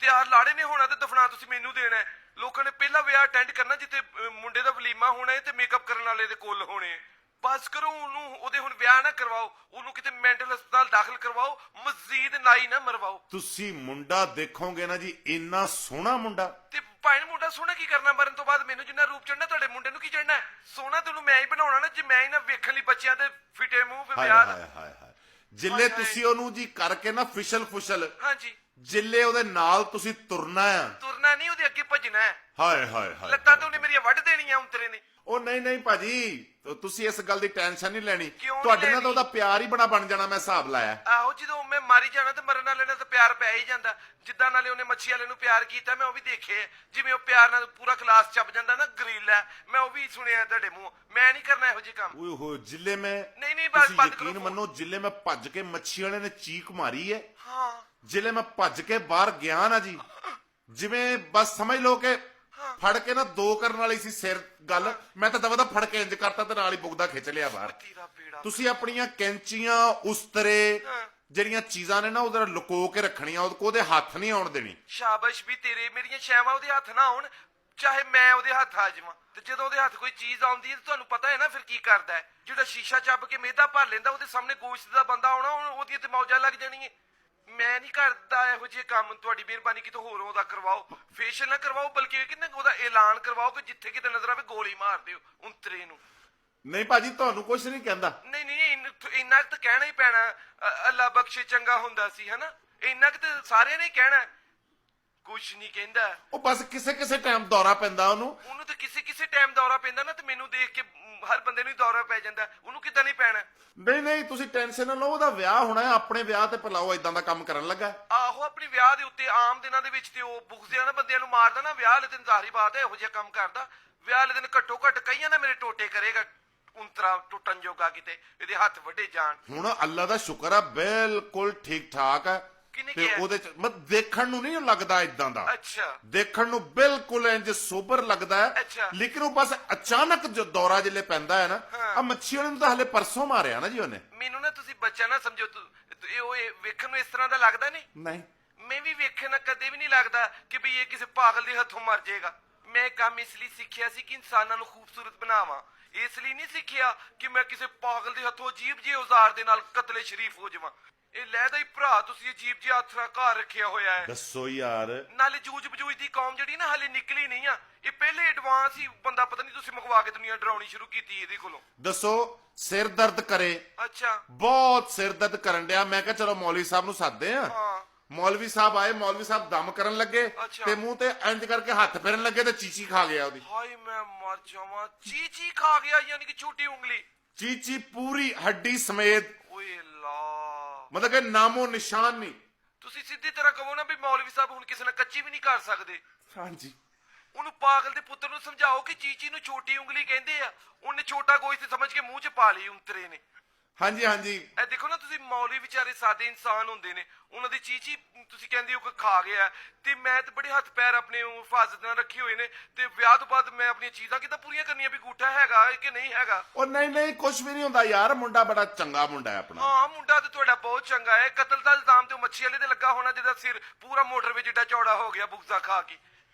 [SPEAKER 2] ਤਿਆਰ, ਲਾੜੇ ਨੇ ਹੋਣਾ ਤੇ ਦਫਨਾ ਤੁਸੀਂ ਮੈਨੂੰ ਦੇਣਾ ਹੈ। ਲੋਕਾਂ ਨੇ ਪਹਿਲਾ ਵਿਆਹ ਅਟੈਂਡ ਕਰਨਾ ਜਿੱਥੇ ਮੁੰਡੇ ਦਾ ਵਲੀਮਾ ਹੋਣਾ ਹੈ ਤੇ ਮੇਕਅਪ ਕਰਨ ਵਾਲੇ ਦੇ ਕੋਲ ਹੋਣੇ। ਬਸ ਕਰੋ ਉਹਨੂੰ, ਉਹਦੇ ਹੁਣ ਵਿਆਹ ਨਾ ਕਰਵਾਓ, ਉਹਨੂੰ ਕਿਤੇ ਮੈਂਟਲ ਹਸਪਤਾਲ ਦਾਖਲ ਕਰਵਾਓ, ਮਜ਼ੀਦ ਨਾਈ ਨਾ ਮਰਵਾਓ।
[SPEAKER 1] ਤੁਸੀਂ ਮੁੰਡਾ ਦੇਖੋਗੇ ਨਾ ਜੀ ਇੰਨਾ ਸੋਹਣਾ ਮੁੰਡਾ
[SPEAKER 2] ਤੇ ਭਾਈ ਮੁੰਡਾ ਸੋਹਣਾ ਕੀ ਕਰਨਾ ਮਰਨ ਤੋਂ ਬਾਅਦ? ਮੈਨੂੰ ਜਿੰਨਾ ਰੂਪ ਚੜਨਾ ਤੁਹਾਡੇ ਮੁੰਡੇ ਨੂੰ ਕੀ ਚੜਨਾ ਹੈ? ਸੋਹਣਾ ਤੈਨੂੰ ਮੈਂ ਹੀ ਬਣਾਉਣਾ ਨਾ, ਜੇ ਮੈਂ ਹੀ ਨਾ ਵੇਖਣ ਲਈ ਬੱਚਿਆਂ ਦੇ ਫਿੱਟੇ ਮੂੰਹ ਤੇ
[SPEAKER 1] ਹਾਏ
[SPEAKER 2] ਵਿਆਹ
[SPEAKER 1] ਹਾਏ ਹਾਏ ਹਾਏ ਜਿੱਲੇ ਤੁਸੀਂ ਉਹਨੂੰ ਜੀ ਕਰਕੇ ਨਾ ਫਿਸ਼ਲ ਫੁਸ਼ਲ
[SPEAKER 2] ਹਾਂਜੀ
[SPEAKER 1] ਜਿੱਲੇ ਉਹਦੇ ਨਾਲ ਤੁਸੀਂ ਤੁਰਨਾ ਆ
[SPEAKER 2] ਤੁਰਨਾ ਨਹੀਂ, ਉਹਦੇ ਅੱਗੇ ਭੱਜਣਾ ਹੈ।
[SPEAKER 1] ਹਾਏ ਹਾਏ ਹਾਏ
[SPEAKER 2] ਲੱਤਾਂ ਤਾਂ ਉਹਨੇ ਮੇਰੀਆਂ ਵੱਢ ਦੇਣੀਆਂ ਉਂਤਰੇ ਨੇ।
[SPEAKER 1] ਉਹ ਨਹੀਂ ਭਾਜੀ ਤੁਸੀਂ ਇਸ ਗੱਲ ਦੀ ਟੈਨਸ਼ਨ ਨਹੀਂ ਲੈਣੀ
[SPEAKER 2] ਕਿਉਂ ਨਹੀਂ
[SPEAKER 1] ਤੁਹਾਡੇ ਨਾਲ
[SPEAKER 2] ਲੈਣੀ?
[SPEAKER 1] ਤਾਂ ਉਹਦਾ ਪਿਆਰ ਹੀ ਬਣ ਜਾਣਾ ਮੈਂ ਹਿਸਾਬ ਲਾਇਆ
[SPEAKER 2] ਆਹੋ ਜਦੋਂ ਮੈਂ ਮਾਰੀ ਜਾਣਾ ਤੇ ਮਰਨ ਵਾਲੇ ਨਾਲ ਤਾਂ ਪਿਆਰ ਪੈ ਹੀ ਜਾਂਦਾ। ਜਿੱਦਾਂ ਨਾਲੇ ਉਹਨੇ ਮੱਛੀ ਵਾਲੇ ਨੂੰ ਪਿਆਰ ਕੀਤਾ ਮੈਂ ਉਹ ਵੀ ਦੇਖੇ, ਜਿਵੇਂ ਉਹ ਪਿਆਰ ਨਾਲ ਪੂਰਾ ਕਲਾਸ ਚੱਪ ਜਾਂਦਾ ਨਾ ਗਰੀਲਾ, ਮੈਂ ਉਹ ਵੀ ਸੁਣਿਆ ਤੁਹਾਡੇ ਮੂੰਹ। ਮੈਂ ਨਹੀਂ ਕਰਨਾ ਇਹੋ ਜਿਹੇ ਕੰਮ।
[SPEAKER 1] ਓਏ ਹੋਏ ਜਿੱਲੇ ਮੈਂ
[SPEAKER 2] ਨਹੀਂ, ਬਸ
[SPEAKER 1] ਤੁਸੀਂ
[SPEAKER 2] ਬੰਦ ਕਰੋ
[SPEAKER 1] ਯਕੀਨ
[SPEAKER 2] ਫੋਨ।
[SPEAKER 1] ਮੰਨੋ ਜਿੱਲੇ ਮੈਂ ਭੱਜ ਕੇ ਮੱਛੀ ਵਾਲੇ ਨੇ ਚੀਕ ਮਾਰੀ ਹੈ
[SPEAKER 2] ਹਾਂ
[SPEAKER 1] ਜਿਲੇ ਮੈਂ ਭੱਜ ਕੇ ਬਾਹਰ ਗਿਆ ਨਾ ਜੀ ਜਿਵੇਂ ਬਸ ਸਮਝ ਲਓ ਕਿ ਫੜ ਕੇ ਨਾ ਦੋ ਕਰਨ ਵਾਲੀ ਸੀ ਸਿਰ ਗੱਲ, ਮੈਂ ਤਾਂ ਦਵਾ ਫੜ ਕੇ ਇੰਜ ਕਰਤਾ ਤੇ ਨਾਲ ਹੀ ਬੁਗਦਾ ਖਿੱਚ ਲਿਆ ਬਾਹਰ।
[SPEAKER 2] ਤੇਰਾ ਪੇੜਾ।
[SPEAKER 1] ਤੁਸੀਂ ਆਪਣੀਆਂ ਕੈਂਚੀਆਂ ਉਸਤਰੇ ਜਿਹੜੀਆਂ ਚੀਜ਼ਾਂ ਨੇ ਨਾ ਉਹਦੇ ਲੁਕੋ ਕੇ ਰੱਖਣੀਆਂ, ਉਹਦੇ ਹੱਥ ਨਹੀਂ ਆਉਣ ਦੇਣੀ।
[SPEAKER 2] ਸ਼ਾਬਾਸ਼ ਵੀ ਤੇਰੇ, ਮੇਰੀਆਂ ਸ਼ੈਵਾਂ ਉਹਦੇ ਹੱਥ ਨਾ ਆਉਣ, ਚਾਹੇ ਮੈਂ ਉਹਦੇ ਹੱਥ ਆ ਜਾਵਾਂ। ਤੇ ਜਦੋਂ ਉਹਦੇ ਹੱਥ ਕੋਈ ਚੀਜ਼ ਆਉਂਦੀ ਹੈ ਤੁਹਾਨੂੰ ਪਤਾ ਹੈ ਨਾ ਫਿਰ ਕੀ ਕਰਦਾ ਹੈ। ਜਿਹੜਾ ਸ਼ੀਸ਼ਾ ਚੱਬ ਕੇ ਮਿਹਦਾ ਭਰ ਲੈਂਦਾ ਉਹਦੇ ਸਾਹਮਣੇ ਗੋਸ਼ਤ ਦਾ ਬੰਦਾ ਆਉਣਾ, ਉਹਦੀਆਂ ਤੇ ਮੌਜਾਂ ਲੱਗ ਜਾਣੀਆਂ। ਮੈਂ ਨਹੀਂ ਕਰਦਾ ਇਹੋ ਜਿਹੇ ਕੰਮ। ਤੁਹਾਡੀ ਮਿਹਰਬਾਨੀ ਕਿਤੋਂ ਹੋਰ ਉਹਦਾ ਕਰਵਾਓ, ਫੇਸ਼ੀਅਲ ਨਾ ਕਰਵਾਓ ਬਲਕਿ ਕਿੰਨਾ ਉਹਦਾ ਐਲਾਨ ਕਰਵਾਓ ਕਿ ਜਿੱਥੇ ਕਿਤੇ ਨਜ਼ਰ ਆਵੇ ਗੋਲੀ ਮਾਰ ਦਿਓ ਉਂਤਰੇ ਨੂੰ।
[SPEAKER 1] ਨਹੀਂ ਭਾਜੀ ਤੁਹਾਨੂੰ ਕੁਝ ਨਹੀਂ ਕਹਿੰਦਾ।
[SPEAKER 2] ਨਹੀਂ ਇੰਨਾ ਕੁ ਤਾਂ ਕਹਿਣਾ ਹੀ ਪੈਣਾ। ਅੱਲਾ ਬਖਸ਼ੇ ਚੰਗਾ ਹੁੰਦਾ ਸੀ ਹਨਾ, ਇੰਨਾ ਕੁ ਤਾਂ ਸਾਰਿਆਂ ਨੇ ਕਹਿਣਾ। ਕੁਛ ਨਹੀਂ ਕਹਿੰਦਾ
[SPEAKER 1] ਉਹ ਬਸ ਕਿਸੇ ਟਾਈਮ ਦੌਰਾ ਪੈਂਦਾ ਉਹਨੂੰ
[SPEAKER 2] ਤਾਂ ਕਿਸੇ ਟਾਈਮ ਦੌਰਾ ਪੈਂਦਾ ਨਾ, ਤੇ ਮੈਨੂੰ ਦੇਖ ਕੇ ਹਰ ਬੰਦੇ ਨੂੰ ਹੀ ਦੌਰਾ ਪੈ ਜਾਂਦਾ। ਉਹਨੂੰ ਕਿੱਦਾਂ ਨਹੀਂ ਪੈਣਾ?
[SPEAKER 1] ਨਹੀਂ ਤੁਸੀਂ ਟੈਨਸ਼ਨ ਨਾ ਲਓ, ਉਹਦਾ ਵਿਆਹ ਹੋਣਾ ਹੈ, ਆਪਣੇ ਵਿਆਹ ਤੇ ਪਲਾਓ ਇਦਾਂ ਦਾ ਕੰਮ ਕਰਨ ਲੱਗਾ।
[SPEAKER 2] ਆਹੋ ਆਪਣੀ ਵਿਆਹ ਦੇ ਉੱਤੇ ਆਮ ਦਿਨਾਂ ਦੇ ਵਿੱਚ ਤੇ ਉਹ ਬੁਗਜ਼ਿਆਂ ਨਾਲ ਬੰਦਿਆਂ ਨੂੰ ਮਾਰਦਾ ਨਾ, ਵਿਆਹ ਵਾਲੇ ਦਿਨ ਜ਼ਾਹਰੀ ਬਾਤ ਹੈ ਇਹੋ ਜਿਹਾ ਕੰਮ ਕਰਦਾ। ਵਿਆਹ ਵਾਲੇ ਦਿਨ ਘੱਟੋ ਘੱਟ ਕਈਆਂ ਨਾ ਮੇਰੇ ਟੋਟੇ ਕਰੇਗਾ, ਉਂਤਰਾ ਟੁੱਟਣ ਜੋਗਾ ਕਿਤੇ ਇਹਦੇ ਹੱਥ ਵੱਡੇ ਜਾਣ।
[SPEAKER 1] ਹੁਣ ਅੱਲਾ ਦਾ ਸ਼ੁਕਰ ਆ ਬਿਲਕੁਲ ਠੀਕ ਠਾਕ ਹੈ
[SPEAKER 2] ਕਿਹਨੇ
[SPEAKER 1] ਤੇ
[SPEAKER 2] ਕਿਹਾ?
[SPEAKER 1] ਉਹਦੇ ਚ ਦੇਖਣ ਨੂੰ ਨਹੀਂ ਲੱਗਦਾ ਇਦਾਂ ਦਾ।
[SPEAKER 2] ਅੱਛਾ
[SPEAKER 1] ਦੇਖਣ ਨੂੰ ਬਿਲਕੁਲ ਇੰਜ ਸੋਬਰ ਲੱਗਦਾ ਹੈ,
[SPEAKER 2] ਅੱਛਾ।
[SPEAKER 1] ਲੇਕਿਨ ਉਹ ਬਸ ਅਚਾਨਕ ਜੋ ਦੌਰਾ ਜਿਲੇ ਪੈਂਦਾ ਹੈ ਨਾ,
[SPEAKER 2] ਹਾਂ।
[SPEAKER 1] ਆ ਮੱਛੀ ਵਾਲੇ ਨੂੰ ਤਾਂ ਹਲੇ ਪਰਸੋਂ ਮਾਰਿਆ ਨਾ ਜੀ ਉਹਨੇ।
[SPEAKER 2] ਮੈਨੂੰ ਨਾ ਤੁਸੀਂ ਬੱਚਾ ਨਾ ਸਮਝੋ, ਇਹ ਵੇਖਣ ਨੂੰ ਇਸ ਤਰ੍ਹਾਂ ਦਾ ਲੱਗਦਾ ਨਹੀਂ?
[SPEAKER 1] ਨਹੀਂ
[SPEAKER 2] ਮੈਂ ਵੀ ਵੇਖਣ ਨਾਲ ਕਦੇ ਵੀ ਨਹੀਂ ਲੱਗਦਾ ਕਿ ਵੀ ਇਹ ਕਿਸੇ ਪਾਗਲ ਦੇ ਹੱਥੋਂ ਮਰ ਜਾਏਗਾ। ਮੈਂ ਕੰਮ ਇਸ ਲਈ ਸਿੱਖਿਆ ਸੀ ਕਿ ਇਨਸਾਨਾਂ ਨੂੰ ਖੂਬਸੂਰਤ ਬਣਾਵਾਂ, ਇਸ ਲਈ ਨਹੀਂ ਸਿੱਖਿਆ ਕਿ ਮੈਂ ਕਿਸੇ ਪਾਗਲ ਦੇ ਹੱਥੋਂ ਅਜੀਬ ਜਿਹੇ ਔਜ਼ਾਰ ਦੇ ਨਾਲ ਕਤਲੇ ਸ਼ਰੀਫ ਹੋ ਜਾਵਾਂ। ਇਹ ਲਹਿਦਾ ਹੀ ਭਰਾ ਤੁਸੀਂ ਅਜੀਬ ਜਿਹਾ ਆਥਰਾ ਘਰ ਰੱਖਿਆ ਹੋਇਆ ਹੈ।
[SPEAKER 1] ਦੱਸੋ ਯਾਰ।
[SPEAKER 2] ਨਾਲੇ ਜੂਝ ਬਜੂਝ ਦੀ ਕੌਮ ਜਿਹੜੀ ਨਾ ਹਲੇ ਨਿਕਲੀ ਨਹੀਂ ਆ, ਇਹ ਪਹਿਲੇ ਐਡਵਾਂਸ ਹੀ ਬੰਦਾ ਪਤਾ ਨਹੀਂ ਤੁਸੀਂ ਮੰਗਵਾ ਕੇ ਦੁਨੀਆ ਡਰਾਉਣੀ ਸ਼ੁਰੂ ਕੀਤੀ ਇਹਦੇ ਕੋਲੋਂ।
[SPEAKER 1] ਦੱਸੋ ਸਿਰ ਦਰਦ ਕਰੇ,
[SPEAKER 2] ਅੱਛਾ
[SPEAKER 1] ਬਹੁਤ ਸਿਰ ਦਰਦ ਕਰਨ ਡਿਆ। ਮੈਂ ਕਿਹਾ ਚਲੋ ਮੌਲਵੀ ਸਾਹਿਬ ਨੂੰ ਸੱਦਦੇ ਆ।
[SPEAKER 2] ਹਾਂ
[SPEAKER 1] ਮੌਲਵੀ ਸਾਹਿਬ ਆਏ, ਮੌਲਵੀ ਸਾਹਿਬ ਦਮ ਕਰਨ ਲੱਗੇ
[SPEAKER 2] ਅੱਛਾ।
[SPEAKER 1] ਤੇ ਮੂੰਹ ਤੇ ਇੰਜ ਕਰਕੇ ਹੱਥ ਫੇਰਨ ਲੱਗੇ ਤੇ ਚੀਚੀ ਖਾ ਗਿਆ ਉਹਦੀ।
[SPEAKER 2] ਹਾਏ ਮੈਂ ਮਰ ਜਾਵਾਂ, ਚੀਚੀ ਖਾ ਗਿਆ ਯਾਨੀ ਕਿ ਛੋਟੀ ਉਂਗਲੀ?
[SPEAKER 1] ਚੀਚੀ ਪੂਰੀ ਹੱਡੀ ਸਮੇਤ,
[SPEAKER 2] ਓਏ ਲਾ,
[SPEAKER 1] ਮਤਲਬ ਕਿ ਨਾਮੋ ਨਿਸ਼ਾਨ ਨਹੀਂ।
[SPEAKER 2] ਤੁਸੀਂ ਸਿੱਧੀ ਤਰ੍ਹਾਂ ਕਹੋ ਨਾ ਵੀ ਮੌਲਵੀ ਸਾਹਿਬ ਹੁਣ ਕਿਸੇ ਨਾਲ ਕੱਚੀ ਵੀ ਨਹੀਂ ਕਰ ਸਕਦੇ।
[SPEAKER 1] ਹਾਂਜੀ
[SPEAKER 2] ਉਹਨੂੰ ਪਾਗਲ ਦੇ ਪੁੱਤਰ ਨੂੰ ਸਮਝਾਓ ਕਿ ਚੀਚੀ ਨੂੰ ਛੋਟੀ ਉਂਗਲੀ ਕਹਿੰਦੇ ਆ। ਉਹਨੇ ਛੋਟਾ ਗੋਸ਼ਤ ਸਮਝ ਕੇ ਮੂੰਹ 'ਚ ਪਾ ਲਈ ਉਂਤਰੇ ਨੇ।
[SPEAKER 1] ਹਾਂਜੀ ਹਾਂਜੀ।
[SPEAKER 2] ਇਹ ਦੇਖੋ ਨਾ ਤੁਸੀਂ, ਮੌਲਵੀ ਵਿਚਾਰੇ ਸਾਦੇ ਇਨਸਾਨ ਹੁੰਦੇ ਨੇ, ਉਹਨਾਂ ਦੀ ਚੀਚੀ ਤੁਸੀਂ ਕਹਿੰਦੇ ਹੋ ਕਿ ਖਾ ਗਿਆ ਤੇ ਮੈਂ ਤੇ ਬੜੇ ਹੱਥ ਪੈਰ ਆਪਣੇ ਹਿਫਾਜ਼ਤ ਨਾਲ ਰੱਖੇ ਹੋਏ ਨੇ ਤੇ ਵਿਆਹ ਤੋਂ ਬਾਅਦ ਮੈਂ ਆਪਣੀਆਂ ਚੀਜ਼ਾਂ ਕਿੱਦਾਂ ਪੂਰੀਆਂ ਕਰਨੀਆਂ ਵੀ ਗੂਠਾ ਹੈਗਾ ਕਿ ਨਹੀਂ ਹੈਗਾ?
[SPEAKER 1] ਉਹ ਨਹੀਂ ਨਹੀਂ ਕੁਝ ਵੀ ਨਹੀਂ ਹੁੰਦਾ ਯਾਰ, ਮੁੰਡਾ ਬੜਾ ਚੰਗਾ ਮੁੰਡਾ ਹੈ ਆਪਣਾ।
[SPEAKER 2] ਹਾਂ ਮੁੰਡਾ ਤੇ ਤੁਹਾਡਾ ਬਹੁਤ ਚੰਗਾ ਹੈ। ਕਤਲ ਦਾ ਇਲਜ਼ਾਮ ਤੇ ਉਹ ਮੱਛੀ ਵਾਲੇ ਤੇ ਲੱਗਾ ਹੋਣਾ ਜਿਹਦਾ ਸਿਰ ਪੂਰਾ ਮੋਟਰ ਵਿੱਚ ਏਡਾ ਚੌੜਾ ਹੋ ਗਿਆ ਬੁਗਜ਼ਾ ਖਾ ਕੇ।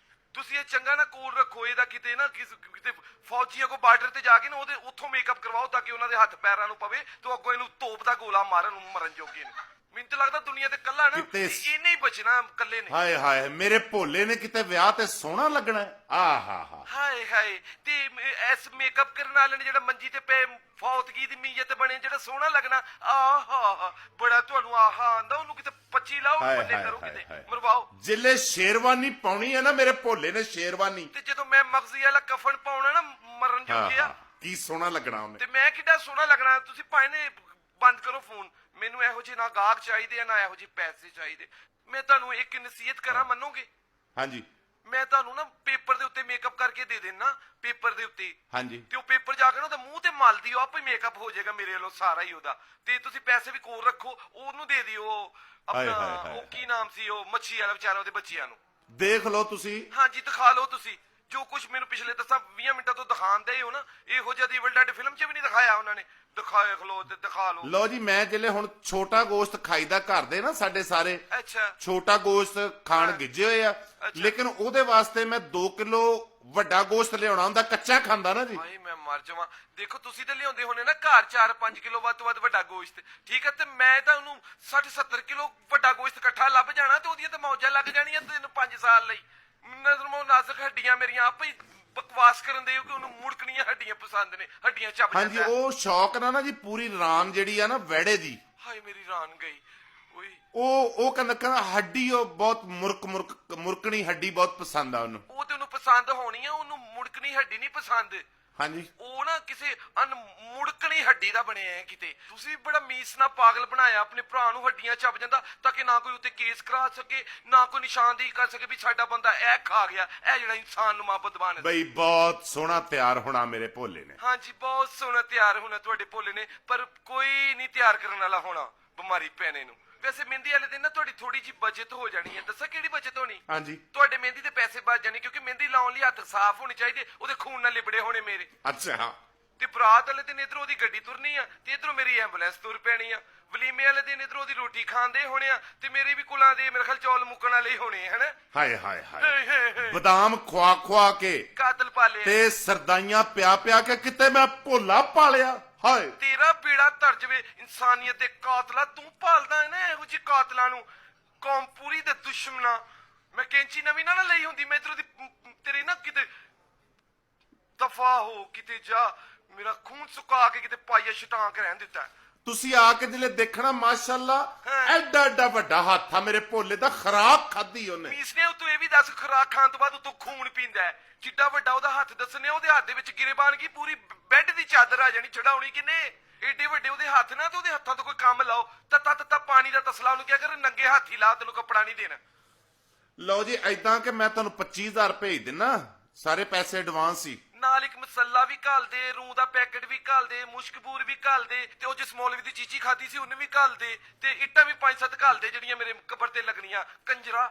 [SPEAKER 2] ਤੁਸੀਂ ਇਹ ਚੰਗਾ ਨਾ ਕੋਲ ਰੱਖੋ ਇਹਦਾ, ਕਿਤੇ ਨਾ ਕਿਤੇ ਫੌਜੀਆਂ ਕੋ ਬਾਰਡਰ ਤੇ ਜਾ ਕੇ ਨਾ ਉਹਦੇ ਉੱਥੋਂ ਮੇਕਅਪ ਕਰਵਾਓ ਤਾਂ ਕਿ ਉਹਨਾਂ ਦੇ ਹੱਥ ਪੈਰਾਂ ਨੂੰ ਪਵੇ ਤੇ ਅੱਗੋਂ ਇਹਨੂੰ ਤੋਪ ਦਾ ਗੋਲਾ ਮਾਰਨ ਨੂੰ ਮਰਨ ਜੋਗੇ ਨੇ। ਮੈਨੂੰ ਤਾਂ ਲੱਗਦਾ ਦੁਨੀਆ ਤੇ ਕੱਲਾ ਨਾ ਇਹਨੇ ਹੀ ਬਚਣਾ, ਕੱਲੇ ਨੇ।
[SPEAKER 1] ਹਾਏ ਹਾਏ ਮੇਰੇ ਭੋਲੇ ਨੇ ਕਿਤੇ ਵਿਆਹ ਤੇ ਸੋਹਣਾ ਲੱਗਣਾ। ਆਹਾ ਹਾ
[SPEAKER 2] ਹਾਏ ਹਾਏ, ਤੇ ਇਸ ਮੇਕਅਪ ਕਰਨ ਵਾਲੇ ਨੇ ਜਿਹੜਾ ਮੰਜੀ ਤੇ ਪਏ ਫੌਤਗੀ ਦੀ ਮੀਜ਼ਤ ਬਣੇ ਜਿਹੜਾ ਸੋਹਣਾ ਲੱਗਣਾ, ਆਹਾ ਬੜਾ ਤੁਹਾਨੂੰ ਆਹਾ ਆਂਦਾ, ਉਹਨੂੰ ਕਿਤੇ 25 ਲਾਓ ਬੰਦੇ ਕਰੋ ਕਿਤੇ ਮਰਵਾਓ।
[SPEAKER 1] ਜਿੱਲੇ ਸ਼ੇਰਵਾਨੀ ਪਾਉਣੀ ਹੈ ਨਾ ਮੇਰੇ ਭੋਲੇ ਨੇ, ਸ਼ੇਰਵਾਨੀ,
[SPEAKER 2] ਤੇ ਜਦੋਂ ਮੈਂ ਮਗਜ਼ੀ ਵਾਲਾ ਕਫਨ ਪਾਉਣਾ ਨਾ ਮਰਨ ਜੋਗਿਆ,
[SPEAKER 1] ਕੀ ਸੋਹਣਾ ਲੱਗਣਾ ਉਹਨੇ।
[SPEAKER 2] ਤੇ ਮੈਂ ਕਿੱਡਾ ਸੋਹਣਾ ਲੱਗਣਾ। ਤੁਸੀਂ ਭਾਵੇਂ ਨੇ ਬੰਦ ਕਰੋ ਫੋਨ, ਮੈਨੂੰ ਇਹੋ ਜਿਹੇ ਨਾ ਗਾਹਕ ਚਾਹੀਦੇ ਆ ਨਾ ਇਹੋ ਜਿਹੇ ਪੈਸੇ ਚਾਹੀਦੇ। ਮੈਂ ਤੁਹਾਨੂੰ ਇੱਕ ਨਸੀਹਤ ਕਰਾਂ, ਮੰਨੋਗੇ?
[SPEAKER 1] ਹਾਂਜੀ
[SPEAKER 2] ਮੈਂ ਤੁਹਾਨੂੰ ਨਾ ਪੇਪਰ ਦੇ ਉੱਤੇ ਮੇਕਅਪ ਕਰਕੇ ਦੇ ਦੇਣਾ, ਪੇਪਰ ਦੇ ਉੱਤੇ।
[SPEAKER 1] ਹਾਂਜੀ
[SPEAKER 2] ਤੇ ਉਹ ਪੇਪਰ ਜਾ ਕੇ ਨਾ ਉਹਦੇ ਮੂੰਹ ਤੇ ਮਲ ਦਿਓ, ਆਪੇ ਮੇਕਅਪ ਹੋ ਜਾਏਗਾ ਮੇਰੇ ਵੱਲੋਂ ਸਾਰਾ ਹੀ ਉਹਦਾ। ਤੇ ਤੁਸੀਂ ਪੈਸੇ ਵੀ ਕੋਲ ਰੱਖੋ, ਉਹਨੂੰ ਦੇ ਦਿਓ ਆਪਣਾ, ਉਹ ਕੀ ਨਾਮ ਸੀ ਉਹ ਮੱਛੀ ਵਾਲਾ ਵਿਚਾਰਾ, ਉਹਦੇ ਬੱਚਿਆਂ ਨੂੰ
[SPEAKER 1] ਦੇਖ ਲਓ ਤੁਸੀਂ।
[SPEAKER 2] ਹਾਂਜੀ ਦਿਖਾ ਲਓ ਤੁਸੀਂ ਜੋ ਕੁਝ ਮੈਨੂੰ ਪਿਛਲੇ 10-20 ਮਿੰਟਾਂ ਤੋਂ ਦਿਖਾਉਂਦੇ ਹੋ ਨਾ, ਇਹੋ ਜਿਹਾ ਦੀ ਵਰਲਡ ਫਿਲਮ 'ਚ ਵੀ ਨਹੀਂ ਦਿਖਾਇਆ ਉਹਨਾਂ ਨੇ। ਦਿਖਾਏ ਖਲੋ ਤੇ ਦਿਖਾ ਲਓ।
[SPEAKER 1] ਲਓ ਜੀ, ਮੈਂ ਜਿਲੇ ਹੁਣ ਛੋਟਾ ਗੋਸ਼ਤ ਖਾਈਦਾ ਘਰ ਦੇ ਨਾ ਸਾਡੇ ਸਾਰੇ,
[SPEAKER 2] ਅੱਛਾ
[SPEAKER 1] ਛੋਟਾ ਗੋਸ਼ਤ ਖਾਣ ਗਿੱਜੇ ਹੋਏ ਆ, ਲੇਕਿਨ ਉਹਦੇ ਵਾਸਤੇ ਮੈਂ 2 ਕਿਲੋ ਵੱਡਾ ਗੋਸ਼ਤ ਲਿਆਉਣਾ ਹੁੰਦਾ, ਕੱਚਾ ਖਾਂਦਾ ਨਾ ਜੀ।
[SPEAKER 2] ਹਾਏ ਮੈਂ ਮਰ ਜਾਵਾਂ। ਦੇਖੋ ਤੁਸੀਂ ਤਾਂ ਲਿਆਉਂਦੇ ਹੋਣੇ ਨਾ ਘਰ 4-5 ਕਿਲੋ ਵੱਧ ਤੋਂ ਵੱਧ ਵੱਡਾ ਗੋਸ਼ਤ, ਠੀਕ ਹੈ, ਤੇ ਮੈਂ ਤਾਂ ਉਹਨੂੰ 60-70 ਕਿਲੋ ਵੱਡਾ ਗੋਸ਼ਤ ਇਕੱਠਾ ਲੱਭ ਜਾਣਾ ਤੇ ਉਹਦੀਆਂ ਤਾਂ ਮੌਜਾਂ ਲੱਗ ਜਾਣੀਆਂ 3-5 ਸਾਲ ਲਈ। ਨਜ਼ਰ ਨਾਜ਼ੁਕ ਹੱਡੀਆਂ ਮੇਰੀਆਂ ਆਪੇ ਹੀ ਬਕਵਾਸ ਕਰਨ ਦੇ ਕਿ ਉਹਨੂੰ ਮੁੜਕਣੀਆਂ ਹੱਡੀਆਂ ਪਸੰਦ ਨੇ, ਹੱਡੀਆਂ ਚੱਬ ਜਾਂਦਾ।
[SPEAKER 1] ਹਾਂਜੀ ਉਹ ਸ਼ੌਕ ਨਾਲ ਨਾ ਜੀ ਪੂਰੀ ਰਾਨ ਜਿਹੜੀ ਆ ਨਾ ਵੜੇ ਦੀ।
[SPEAKER 2] ਹਾਏ ਮੇਰੀ ਰਾਨ ਗਈ। ਓਏ
[SPEAKER 1] ਉਹ ਕਹਿੰਦਾ ਹੱਡੀ ਉਹ ਬਹੁਤ ਮੁਰਕਣੀ ਹੱਡੀ ਬਹੁਤ ਪਸੰਦ ਆ ਉਹਨੂੰ।
[SPEAKER 2] ਉਹ ਤੇ ਉਹਨੂੰ ਪਸੰਦ ਹੋਣੀ ਆ, ਉਹਨੂੰ ਮੁੜਕਣੀ ਹੱਡੀ ਨਹੀਂ ਪਸੰਦ।
[SPEAKER 1] ਹਾਂਜੀ
[SPEAKER 2] ਉਹ ਨਾ ਕਿਸੇ ਮੁੜਕਣੀ ਹੱਡੀ ਦਾ ਬਣਿਆ ਹੈ ਕਿਤੇ। ਤੁਸੀਂ ਬੜਾ ਮੀਸ ਨਾਲ ਪਾਗਲ ਬਣਾਇਆ ਆਪਣੇ ਭਰਾ ਨੂੰ, ਹੱਡੀਆਂ ਚੱਬ ਜਾਂਦਾ ਤਾਂ ਕਿ ਨਾ ਕੋਈ ਉੱਤੇ ਕੇਸ ਕਰਾ ਸਕੇ, ਨਾ ਕੋਈ ਨਿਸ਼ਾਨਦੇਹੀ ਕਰ ਸਕੇ ਵੀ ਸਾਡਾ ਬੰਦਾ ਇਹ ਖਾ ਗਿਆ, ਇਹ ਜਿਹੜਾ ਇਨਸਾਨ ਨੂੰ ਮੁਹੱਬਤਬਾਨ ਹੈ।
[SPEAKER 1] ਬਈ ਬਹੁਤ ਸੋਹਣਾ ਤਿਆਰ ਹੋਣਾ ਮੇਰੇ ਭੋਲੇ ਨੇ।
[SPEAKER 2] ਹਾਂਜੀ ਬਹੁਤ ਸੋਹਣਾ ਤਿਆਰ ਹੋਣਾ ਤੁਹਾਡੇ ਭੋਲੇ ਨੇ, ਪਰ ਕੋਈ ਨਹੀਂ ਤਿਆਰ ਕਰਨ ਵਾਲਾ ਹੋਣਾ ਬਿਮਾਰੀ ਪੈਣੇ ਨੂੰ। ਵੈਸੇ ਮਹਿੰਦੀ ਵਾਲੇ ਦਿਨ ਨਾ ਤੁਹਾਡੀ ਥੋੜੀ ਜਿਹੀ ਬਚਤ ਹੋ ਜਾਣੀ ਹੈ। ਦੱਸਾਂ ਕਿਹੜੀ ਬਚਤ ਹੋਣੀ?
[SPEAKER 1] ਹਾਂਜੀ
[SPEAKER 2] ਤੁਹਾਡੇ ਮਹਿੰਦੀ ਦੇ ਪੈਸੇ ਬਚ ਜਾਣੇ, ਕਿਉਂਕਿ ਮਹਿੰਦੀ ਲਾਉਣ ਲਈ ਹੱਥ ਸਾਫ਼ ਹੋਣੇ ਚਾਹੀਦੇ, ਉਹਦੇ ਖੂਨ ਨਾਲ ਲਿਬੜੇ ਹੋਣੇ ਮੇਰੇ।
[SPEAKER 1] ਅੱਛਾ।
[SPEAKER 2] ਤੇ ਬਰਾਤ ਵਾਲੇ ਦਿਨ ਇਧਰੋਂ ਉਹਦੀ ਗੱਡੀ ਤੁਰਨੀ ਆ ਤੇ ਇਧਰੋਂ ਮੇਰੀ ਐਂਬੂਲੈਂਸ ਤੁਰ ਪੈਣੀ ਆ। ਵਲੀਮੇ ਵਾਲੇ ਦਿਨ ਇਧਰੋਂ ਉਹਦੀ ਰੋਟੀ ਖਾਂਦੇ ਹੋਣੇ ਆ ਤੇ ਮੇਰੇ ਵੀ ਕੁਲਾਂ ਦੇ ਮੇਰੇ ਖਿਆਲ ਚੌਲ ਮੁੱਕਣ ਵਾਲੇ ਹੀ ਹੋਣੇ ਹਨ।
[SPEAKER 1] ਹਾਏ ਹਾਏ ਹਾਏ, ਬਦਾਮ ਖਵਾ ਕੇ
[SPEAKER 2] ਕਾਤਲ ਪਾਲੇ
[SPEAKER 1] ਤੇ ਸਰਦਾਈਆਂ ਪਿਆ ਕੇ ਕਿਤੇ ਮੈਂ ਭੋਲਾ ਪਾਲਿਆ। ਹਾਏ
[SPEAKER 2] ਤੇਰਾ ਬੇੜਾ ਧਰ ਜਵੇ ਇਨਸਾਨੀਅਤ ਦੇ ਕਾਤਲਾ, ਤੂੰ ਭਾਲਦਾ ਹੈ ਨਾ ਇਹੋ ਜਿਹੇ ਕਾਤਲਾਂ ਨੂੰ, ਕੌਮ ਪੂਰੀ ਦੇ ਦੁਸ਼ਮਣਾ। ਮੈਂ ਕੈਂਚੀ ਨਵੀਂ ਨਾ ਲਈ ਹੁੰਦੀ, ਮੈਂ ਇਧਰੋਂ ਦੀ ਤੇਰੇ ਨਾ ਕਿਤੇ ਦਫਾ ਹੋ, ਕਿਤੇ ਜਾ, ਮੇਰਾ ਖੂਨ ਸੁਕਾ ਕੇ ਕਿਤੇ ਪਾਈਆ ਛਟਾਂ ਕੇ ਰਹਿਣ ਦਿੱਤਾ।
[SPEAKER 1] ਤੁਸੀਂ ਆ ਕੇ ਜਿਲੇ ਦੇਖਣਾ ਮਾਸ਼ਾਅੱਲਾ ਐਡਾ ਐਡਾ ਵੱਡਾ ਹੱਥ ਆ ਮੇਰੇ ਭੋਲੇ ਦਾ, ਖਰਾਕ ਖਾਦੀ ਉਹਨੇ।
[SPEAKER 2] ਮੀਸ ਨੇ ਤੂੰ ਇਹ ਵੀ ਦੱਸ, ਖੁਰਾਕ ਖਾਣ ਤੋਂ ਬਾਅਦ ਉਤੋਂ ਖੂਨ ਪੀਂਦਾ ਹੈ, ਜਿੱਡਾ ਵੱਡਾ ਉਹਦਾ ਹੱਥ ਦੱਸਣੇ, ਉਹਦੇ ਹੱਥ ਦੇ ਵਿੱਚ ਗਿਰੇਬਾਨ ਕੀ ਪੂਰੀ ਬੈੱਡ ਦੀ ਚਾਦਰ ਆ ਜਾਣੀ। ਚੜਾਉਣੀ ਕਿੰਨੇ ਏਡੇ ਵੱਡੇ ਉਹਦੇ ਹੱਥ ਨਾ, ਤੇ ਉਹਦੇ ਹੱਥਾਂ ਤੋਂ ਕੋਈ ਕੰਮ ਲਾਓ। ਤੱਤਾ ਪਾਣੀ ਦਾ ਤਸਲਾ ਉਹਨੂੰ ਕਿਹਾ ਕਰ, ਨੰਗੇ ਹੱਥ ਹੀ ਲਾ, ਤੈਨੂੰ ਕੱਪੜਾ ਨਹੀਂ ਦੇਣਾ।
[SPEAKER 1] ਲਓ ਜੀ ਏਦਾਂ ਕਿ ਮੈਂ ਤੁਹਾਨੂੰ 25000 ਭੇਜ ਦਿੰਨਾ, ਸਾਰੇ ਪੈਸੇ ਐਡਵਾਂਸ ਹੀ,
[SPEAKER 2] ਨਾਲ ਇੱਕ ਮਸੱਲਾ ਵੀ ਘੱਲ ਦੇ, ਰੂਹ ਦਾ ਪੈਕੇਟ ਵੀ ਘੱਲ ਦੇ, ਮੁਸ਼ਕਬੂਰ ਵੀ ਘੱਲ ਦੇ, ਤੇ ਉਹ ਜਿਸ ਮੌਲਵੀ ਦੀ ਚੀਚੀ ਖਾਦੀ ਸੀ ਉਹਨੇ ਵੀ ਘੱਲ ਦੇ, ਤੇ ਇੱਟਾਂ ਵੀ 5-7 ਘੱਲ ਦੇ ਜਿਹੜੀਆਂ ਮੇਰੇ ਕਬਰ ਤੇ ਲੱਗਣੀਆਂ। ਕੰਜਰਾ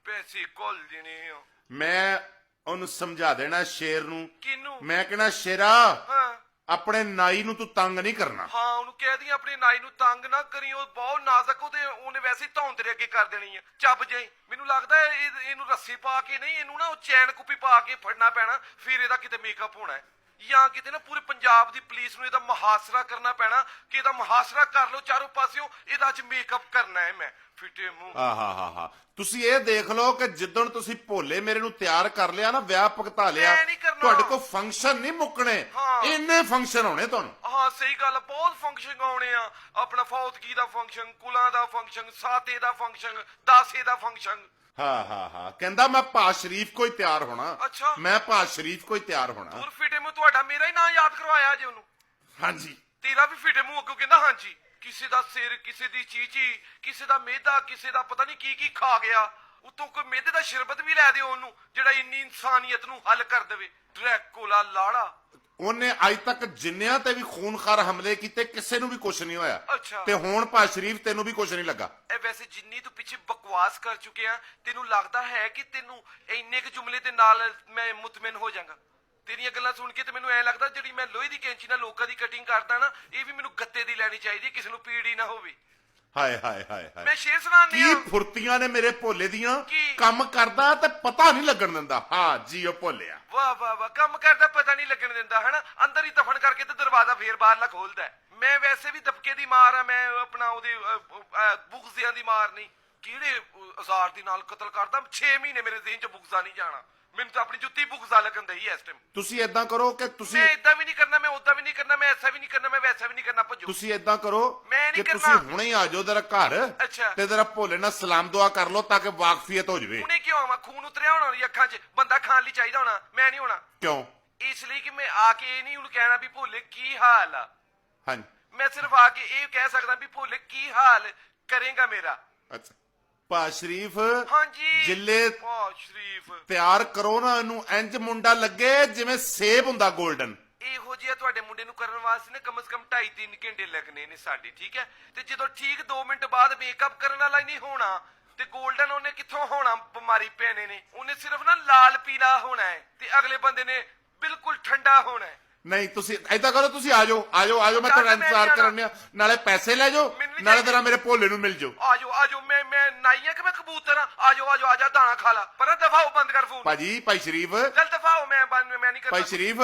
[SPEAKER 2] ਪੈਸੇ ਘੱਲ ਦੇਣੇ ਆ।
[SPEAKER 1] ਮੈਂ ਉਹਨੂੰ ਸਮਝਾ ਦੇਣਾ ਸ਼ੇਰ ਨੂੰ।
[SPEAKER 2] ਕਿਨੂੰ?
[SPEAKER 1] ਮੈਂ ਕਹਿਣਾ ਸ਼ੇਰਾ
[SPEAKER 2] ਹਾਂ
[SPEAKER 1] ਆਪਣੇ ਨਾਈ ਨੂੰ ਤੂੰ ਤੰਗ ਨਹੀਂ ਕਰਨਾ।
[SPEAKER 2] ਹਾਂ ਉਹਨੂੰ ਕਹਿ ਦੀ ਆਪਣੇ ਨਾਈ ਨੂੰ ਤੰਗ ਨਾ ਕਰੀ, ਉਹ ਬਹੁਤ ਨਾਜ਼ੁਕ, ਉਹਨੇ ਵੈਸੇ ਹੀ ਧੌਣ ਤੇਰੇ ਅੱਗੇ ਕਰ ਦੇਣੀ ਆ। ਚੱਬ ਜਾਈ, ਮੈਨੂੰ ਲੱਗਦਾ ਇਹਨੂੰ ਰੱਸੀ ਪਾ ਕੇ ਨਹੀਂ, ਇਹਨੂੰ ਨਾ ਉਹ ਚੈਨ ਕੁੱਪੀ ਪਾ ਕੇ ਫੜਨਾ ਪੈਣਾ, ਫਿਰ ਇਹਦਾ ਕਿਤੇ ਮੇਕਅਪ ਹੋਣਾ ਹੈ। ਜਾਂ ਕਿਤੇ ਨਾ ਪੂਰੇ ਪੰਜਾਬ ਦੀ ਪੁਲਿਸ ਨੂੰ ਇਹਦਾ ਮੁਹਾਸਰਾ ਕਰਨਾ ਪੈਣਾ ਕਿ ਇਹਦਾ ਮੁਹਾਸਰਾ ਕਰ ਲਓ ਚਾਰੋਂ ਪਾਸਿਓਂ, ਇਹਦਾ ਅੱਜ ਮੇਕਅਪ ਕਰਨਾ ਹੈ ਮੈਂ ਫਿੱਟੇ ਮੂੰਹ।
[SPEAKER 1] ਆਹਾ ਤੁਸੀਂ ਇਹ ਦੇਖ ਲਓ ਕਿ ਜਿੱਦਣ ਤੁਸੀਂ ਭੋਲੇ ਮੇਰੇ ਨੂੰ ਤਿਆਰ ਕਰ ਲਿਆ ਨਾ, ਵਿਆਹ ਭੁਗਤਾ ਲਿਆ,
[SPEAKER 2] ਮੈਂ ਨਹੀਂ ਕਰਨਾ।
[SPEAKER 1] ਤੁਹਾਡੇ ਕੋਲ ਫੰਕਸ਼ਨ ਨਹੀਂ ਮੁੱਕਣੇ,
[SPEAKER 2] ਹਾਂ।
[SPEAKER 1] ਇੰਨੇ ਫੰਕਸ਼ਨ ਹੋਣੇ ਤੁਹਾਨੂੰ।
[SPEAKER 2] ਹਾਂ ਸਹੀ ਗੱਲ ਆ, ਬਹੁਤ ਫੰਕਸ਼ਨ ਆਉਣੇ ਆ। ਆਪਣਾ ਫੌਤਗੀ ਦਾ ਫੰਕਸ਼ਨ, ਕੁਲਾਂ ਦਾ ਫੰਕਸ਼ਨ, ਸਾਤੇ ਦਾ ਫੰਕਸ਼ਨ, ਦਾਸੇ ਦਾ ਫੰਕਸ਼ਨ।
[SPEAKER 1] ਹਾਂ ਕਹਿੰਦਾ ਮੈਂ ਭਾ ਸ਼ਰੀਫ ਕੋਈ ਤਿਆਰ ਹੋਣਾ।
[SPEAKER 2] ਅੱਛਾ।
[SPEAKER 1] ਮੈਂ ਭਾ ਸ਼ਰੀਫ ਕੋਈ ਤਿਆਰ ਹੋਣਾ।
[SPEAKER 2] ਹੋਰ ਫਿੱਟੇ ਮੂੰਹ ਤੁਹਾਡਾ ਮੇਰਾ ਹੀ ਨਾਂ ਯਾਦ ਕਰਵਾਇਆ ਜੇ ਉਹਨੂੰ।
[SPEAKER 1] ਹਾਂਜੀ
[SPEAKER 2] ਤੇਰਾ ਵੀ ਫਿੱਟੇ ਮੂੰਹ ਅੱਗੋਂ ਕਹਿੰਦਾ ਹਾਂਜੀ। ਕਿਸੇ ਦਾ ਸਿਰ, ਕਿਸੇ ਦੀ ਚੀਚੀ, ਕਿਸੇ ਦਾ ਮਿਹਦਾ, ਕਿਸੇ ਦਾ ਪਤਾ ਨਹੀਂ ਕੀ ਖਾ ਗਿਆ। ਉਤੋਂ ਕੋਈ ਮਿਹਦੇ ਦਾ ਸ਼ਰਬਤ ਵੀ ਲੈ ਦਿਓ ਉਹਨੂੰ, ਜਿਹੜਾ ਇੰਨੀ ਇਨਸਾਨੀਅਤ ਨੂੰ ਹੱਲ ਕਰ ਦੇਵੇ। ਡਰੈਕੋਲਾ ਲਾੜਾ।
[SPEAKER 1] ਉਹਨੇ ਅੱਜ ਤੱਕ ਜਿੰਨਿਆਂ ਤੇ ਵੀ ਖੂਨਖਾਰ ਹਮਲੇ ਕੀਤੇ, ਕਿਸੇ ਨੂੰ ਵੀ ਕੁਝ ਨਹੀਂ ਹੋਇਆ।
[SPEAKER 2] ਅੱਛਾ।
[SPEAKER 1] ਤੇ ਹੁਣ ਭਾ ਸ਼ਰੀਫ ਤੈਨੂੰ ਵੀ ਕੁਝ ਨਹੀਂ ਲੱਗਾ।
[SPEAKER 2] ਇਹ ਵੈਸੇ ਜਿੰਨੀ ਤੂੰ ਪਿੱਛੇ ਬਕਵਾਸ ਕਰ ਚੁੱਕਿਆ, ਤੈਨੂੰ ਲੱਗਦਾ ਹੈ ਕਿ ਤੈਨੂੰ ਇੰਨੇ ਕੁ ਜੁਮਲੇ ਦੇ ਨਾਲ ਮੈਂ ਮੁਤਮਿਨ ਹੋ ਜਾਵਾਂਗਾ? ਤੇਰੀਆਂ ਗੱਲਾਂ ਸੁਣ ਕੇ ਤੇ ਮੈਨੂੰ ਐ ਲੱਗਦਾ ਜਿਹੜੀ ਮੈਂ ਲੋਹੇ ਦੀ ਕੈਂਚੀ ਨਾਲ ਲੋਕਾਂ ਦੀ ਕਟਿੰਗ ਕਰਦਾ ਨਾ, ਇਹ ਵੀ ਮੈਨੂੰ ਗੱਤੇ ਦੀ ਲੈਣੀ ਚਾਹੀਦੀ, ਕਿਸੇ ਨੂੰ ਪੀੜੀ ਨਾ ਹੋਵੇ।
[SPEAKER 1] ਹਾਏ
[SPEAKER 2] ਮੈਂ ਸ਼ੇਰ ਸੁਣਾਉਂਦੀ
[SPEAKER 1] ਕੀ
[SPEAKER 2] ਆ।
[SPEAKER 1] ਫੁਰਤੀਆਂ ਨੇ ਮੇਰੇ ਭੋਲੇ ਦੀਆਂ,
[SPEAKER 2] ਕੀ?
[SPEAKER 1] ਕੰਮ ਕਰਦਾ ਤੇ ਪਤਾ ਨਹੀਂ ਲੱਗਣ ਦਿੰਦਾ। ਹਾਂ ਜੀ ਉਹ ਭੋਲਿਆ।
[SPEAKER 2] ਵਾਹ ਕੰਮ ਕਰਦਾ ਪਤਾ ਨਹੀਂ ਲੱਗਣ ਦਿੰਦਾ ਹਨਾ, ਅੰਦਰ ਹੀ ਦਫਨ ਕਰਕੇ ਤੇ ਦਰਵਾਜ਼ਾ ਫੇਰ ਬਾਹਰਲਾ ਖੋਲਦਾ। ਮੈਂ ਵੈਸੇ ਵੀ ਦਬਕੇ ਦੀ ਮਾਰ ਆ, ਮੈਂ ਆਪਣਾ ਉਹਦੇ ਬੁਗਜ਼ਿਆਂ ਦੀ ਮਾਰ ਨਹੀਂ। ਕਿਹੜੇ ਅਜ਼ਾਰ ਦੀ ਨਾਲ ਕਤਲ ਕਰਦਾ, 6 ਮਹੀਨੇ ਮੇਰੇ ਜ਼ਿਹਨ ਚ ਬੁਗਜ਼ਾ ਨਹੀਂ ਜਾਣਾ। ਮੈਨੂੰ ਤਾਂ ਆਪਣੀ ਜੁੱਤੀ ਬੁਗਜ਼ਾ ਲੱਗਣ ਦਈ ਇਸ ਟਾਈਮ।
[SPEAKER 1] ਤੁਸੀਂ ਏਦਾਂ ਕਰੋ ਕਿ ਤੁਸੀਂ
[SPEAKER 2] ਮੈਂ ਇਦਾਂ ਵੀ ਨਹੀਂ ਕਰਨਾ, ਮੈਂ ਉਦਾਂ ਵੀ ਨਹੀਂ ਕਰਨਾ, ਮੈਂ ਐਸਾ ਵੀ ਨਹੀਂ ਕਰਨਾ, ਮੈਂ ਵੈਸਾ ਵੀ ਨਹੀਂ ਕਰਨਾ। ਭੱਜੋ।
[SPEAKER 1] ਤੁਸੀਂ ਏਦਾਂ ਕਰੋ
[SPEAKER 2] ਮੈਂ ਨਹੀਂ
[SPEAKER 1] ਕਿ
[SPEAKER 2] ਕਰਨਾ।
[SPEAKER 1] ਤੁਸੀਂ ਹੁਣੇ ਹੀ ਆ ਜਾਓ ਜਰਾ ਘਰ,
[SPEAKER 2] ਅੱਛਾ।
[SPEAKER 1] ਤੇ ਜਰਾ ਭੋਲੇ ਨਾਲ ਸਲਾਮ ਦੁਆ ਕਰ ਲਓ ਤਾਂ ਕਿ ਵਾਕਫੀਅਤ ਹੋ ਜਾਵੇ।
[SPEAKER 2] ਹੁਣੇ ਕਿਉਂ ਆਵਾਂ? ਖੂਨ ਉਤਰਿਆ ਹੋਣਾ ਉਹਦੀ ਅੱਖਾਂ 'ਚ, ਬੰਦਾ ਖਾਣ ਲਈ ਚਾਹੀਦਾ ਹੋਣਾ, ਮੈਂ ਨਹੀਂ ਹੋਣਾ।
[SPEAKER 1] ਕਿਉਂ?
[SPEAKER 2] ਇਸ ਲਈ ਕਿ ਮੈਂ ਆ ਕੇ ਇਹ ਨਹੀਂ ਉਹਨੂੰ ਕਹਿਣਾ ਵੀ ਭੋਲੇ ਕੀ ਹਾਲ ਆ।
[SPEAKER 1] ਹਾਂਜੀ
[SPEAKER 2] ਮੈਂ ਸਿਰਫ ਆ ਕੇ ਇਹ ਕਹਿ ਸਕਦਾ ਵੀ ਭੋਲੇ ਕੀ ਹਾਲ ਕਰੇਗਾ ਮੇਰਾ।
[SPEAKER 1] ਅੱਛਾ ਭਾ ਸ਼ਰੀਫ,
[SPEAKER 2] ਹਾਂਜੀ
[SPEAKER 1] ਜਿੱਲੇ
[SPEAKER 2] ਵਾਹ ਸ਼ਰੀਫ।
[SPEAKER 1] ਤਿਆਰ ਕਰੋ ਨਾ ਇਹਨੂੰ, ਇੰਜ ਮੁੰਡਾ ਲੱਗੇ ਜਿਵੇਂ ਸੇਬ ਹੁੰਦਾ 골ਡਨ।
[SPEAKER 2] ਇਹੋ ਜਿਹਾ ਤੁਹਾਡੇ ਮੁੰਡੇ ਨੂੰ ਕਰਨ ਵਾਸਤੇ ਨਾ ਕਮ ਸੇ ਕਮ 2.5-3 ਘੰਟੇ ਲੱਗਣੇ ਨੇ ਸਾਡੇ, ਠੀਕ ਹੈ? ਤੇ ਜਦੋਂ ਠੀਕ 2 ਮਿੰਟ ਬਾਅਦ ਮੇਕਅਪ ਕਰਨ ਵਾਲਾ ਹੀ ਨਹੀਂ ਹੋਣਾ ਤੇ 골ਡਨ ਉਹਨੇ ਕਿੱਥੋਂ ਹੋਣਾ? ਬਿਮਾਰੀ ਪੈਣੇ ਨੇ। ਉਹਨੇ ਸਿਰਫ ਨਾ ਲਾਲ ਪੀਲਾ ਹੋਣਾ ਹੈ ਤੇ ਅਗਲੇ ਬੰਦੇ ਨੇ ਬਿਲਕੁਲ ਠੰਡਾ ਹੋਣਾ ਹੈ।
[SPEAKER 1] ਨਹੀਂ ਤੁਸੀਂ ਏਦਾਂ ਕਰੋ, ਤੁਸੀਂ ਆ ਜਾਓ ਮੈਂ ਤੁਹਾਡਾ ਇੰਤਜ਼ਾਰ ਕਰਨਿਆ, ਨਾਲੇ ਪੈਸੇ ਲੈ ਜਾਓ, ਨਾਲੇ ਜਰਾ ਮੇਰੇ ਭੋਲੇ ਨੂੰ ਮਿਲ ਜਾਓ।
[SPEAKER 2] ਆ ਜਾਓ ਮੈਂ ਨਾਈ ਆ ਕਿ ਮੈਂ ਕਬੂਤਰ ਆ? ਆ ਜਾ ਦਾਣਾ ਖਾ ਲਾ। ਪਰ ਦਫਾਓ ਬੰਦ ਕਰ ਫੋਨ।
[SPEAKER 1] ਭਾਜੀ ਭਾਈ ਸ਼ਰੀਫ,
[SPEAKER 2] ਚੱਲ ਦਫਾਓ, ਮੈਂ ਨਹੀਂ ਕਰਦਾ।
[SPEAKER 1] ਭਾਈ ਸ਼ਰੀਫ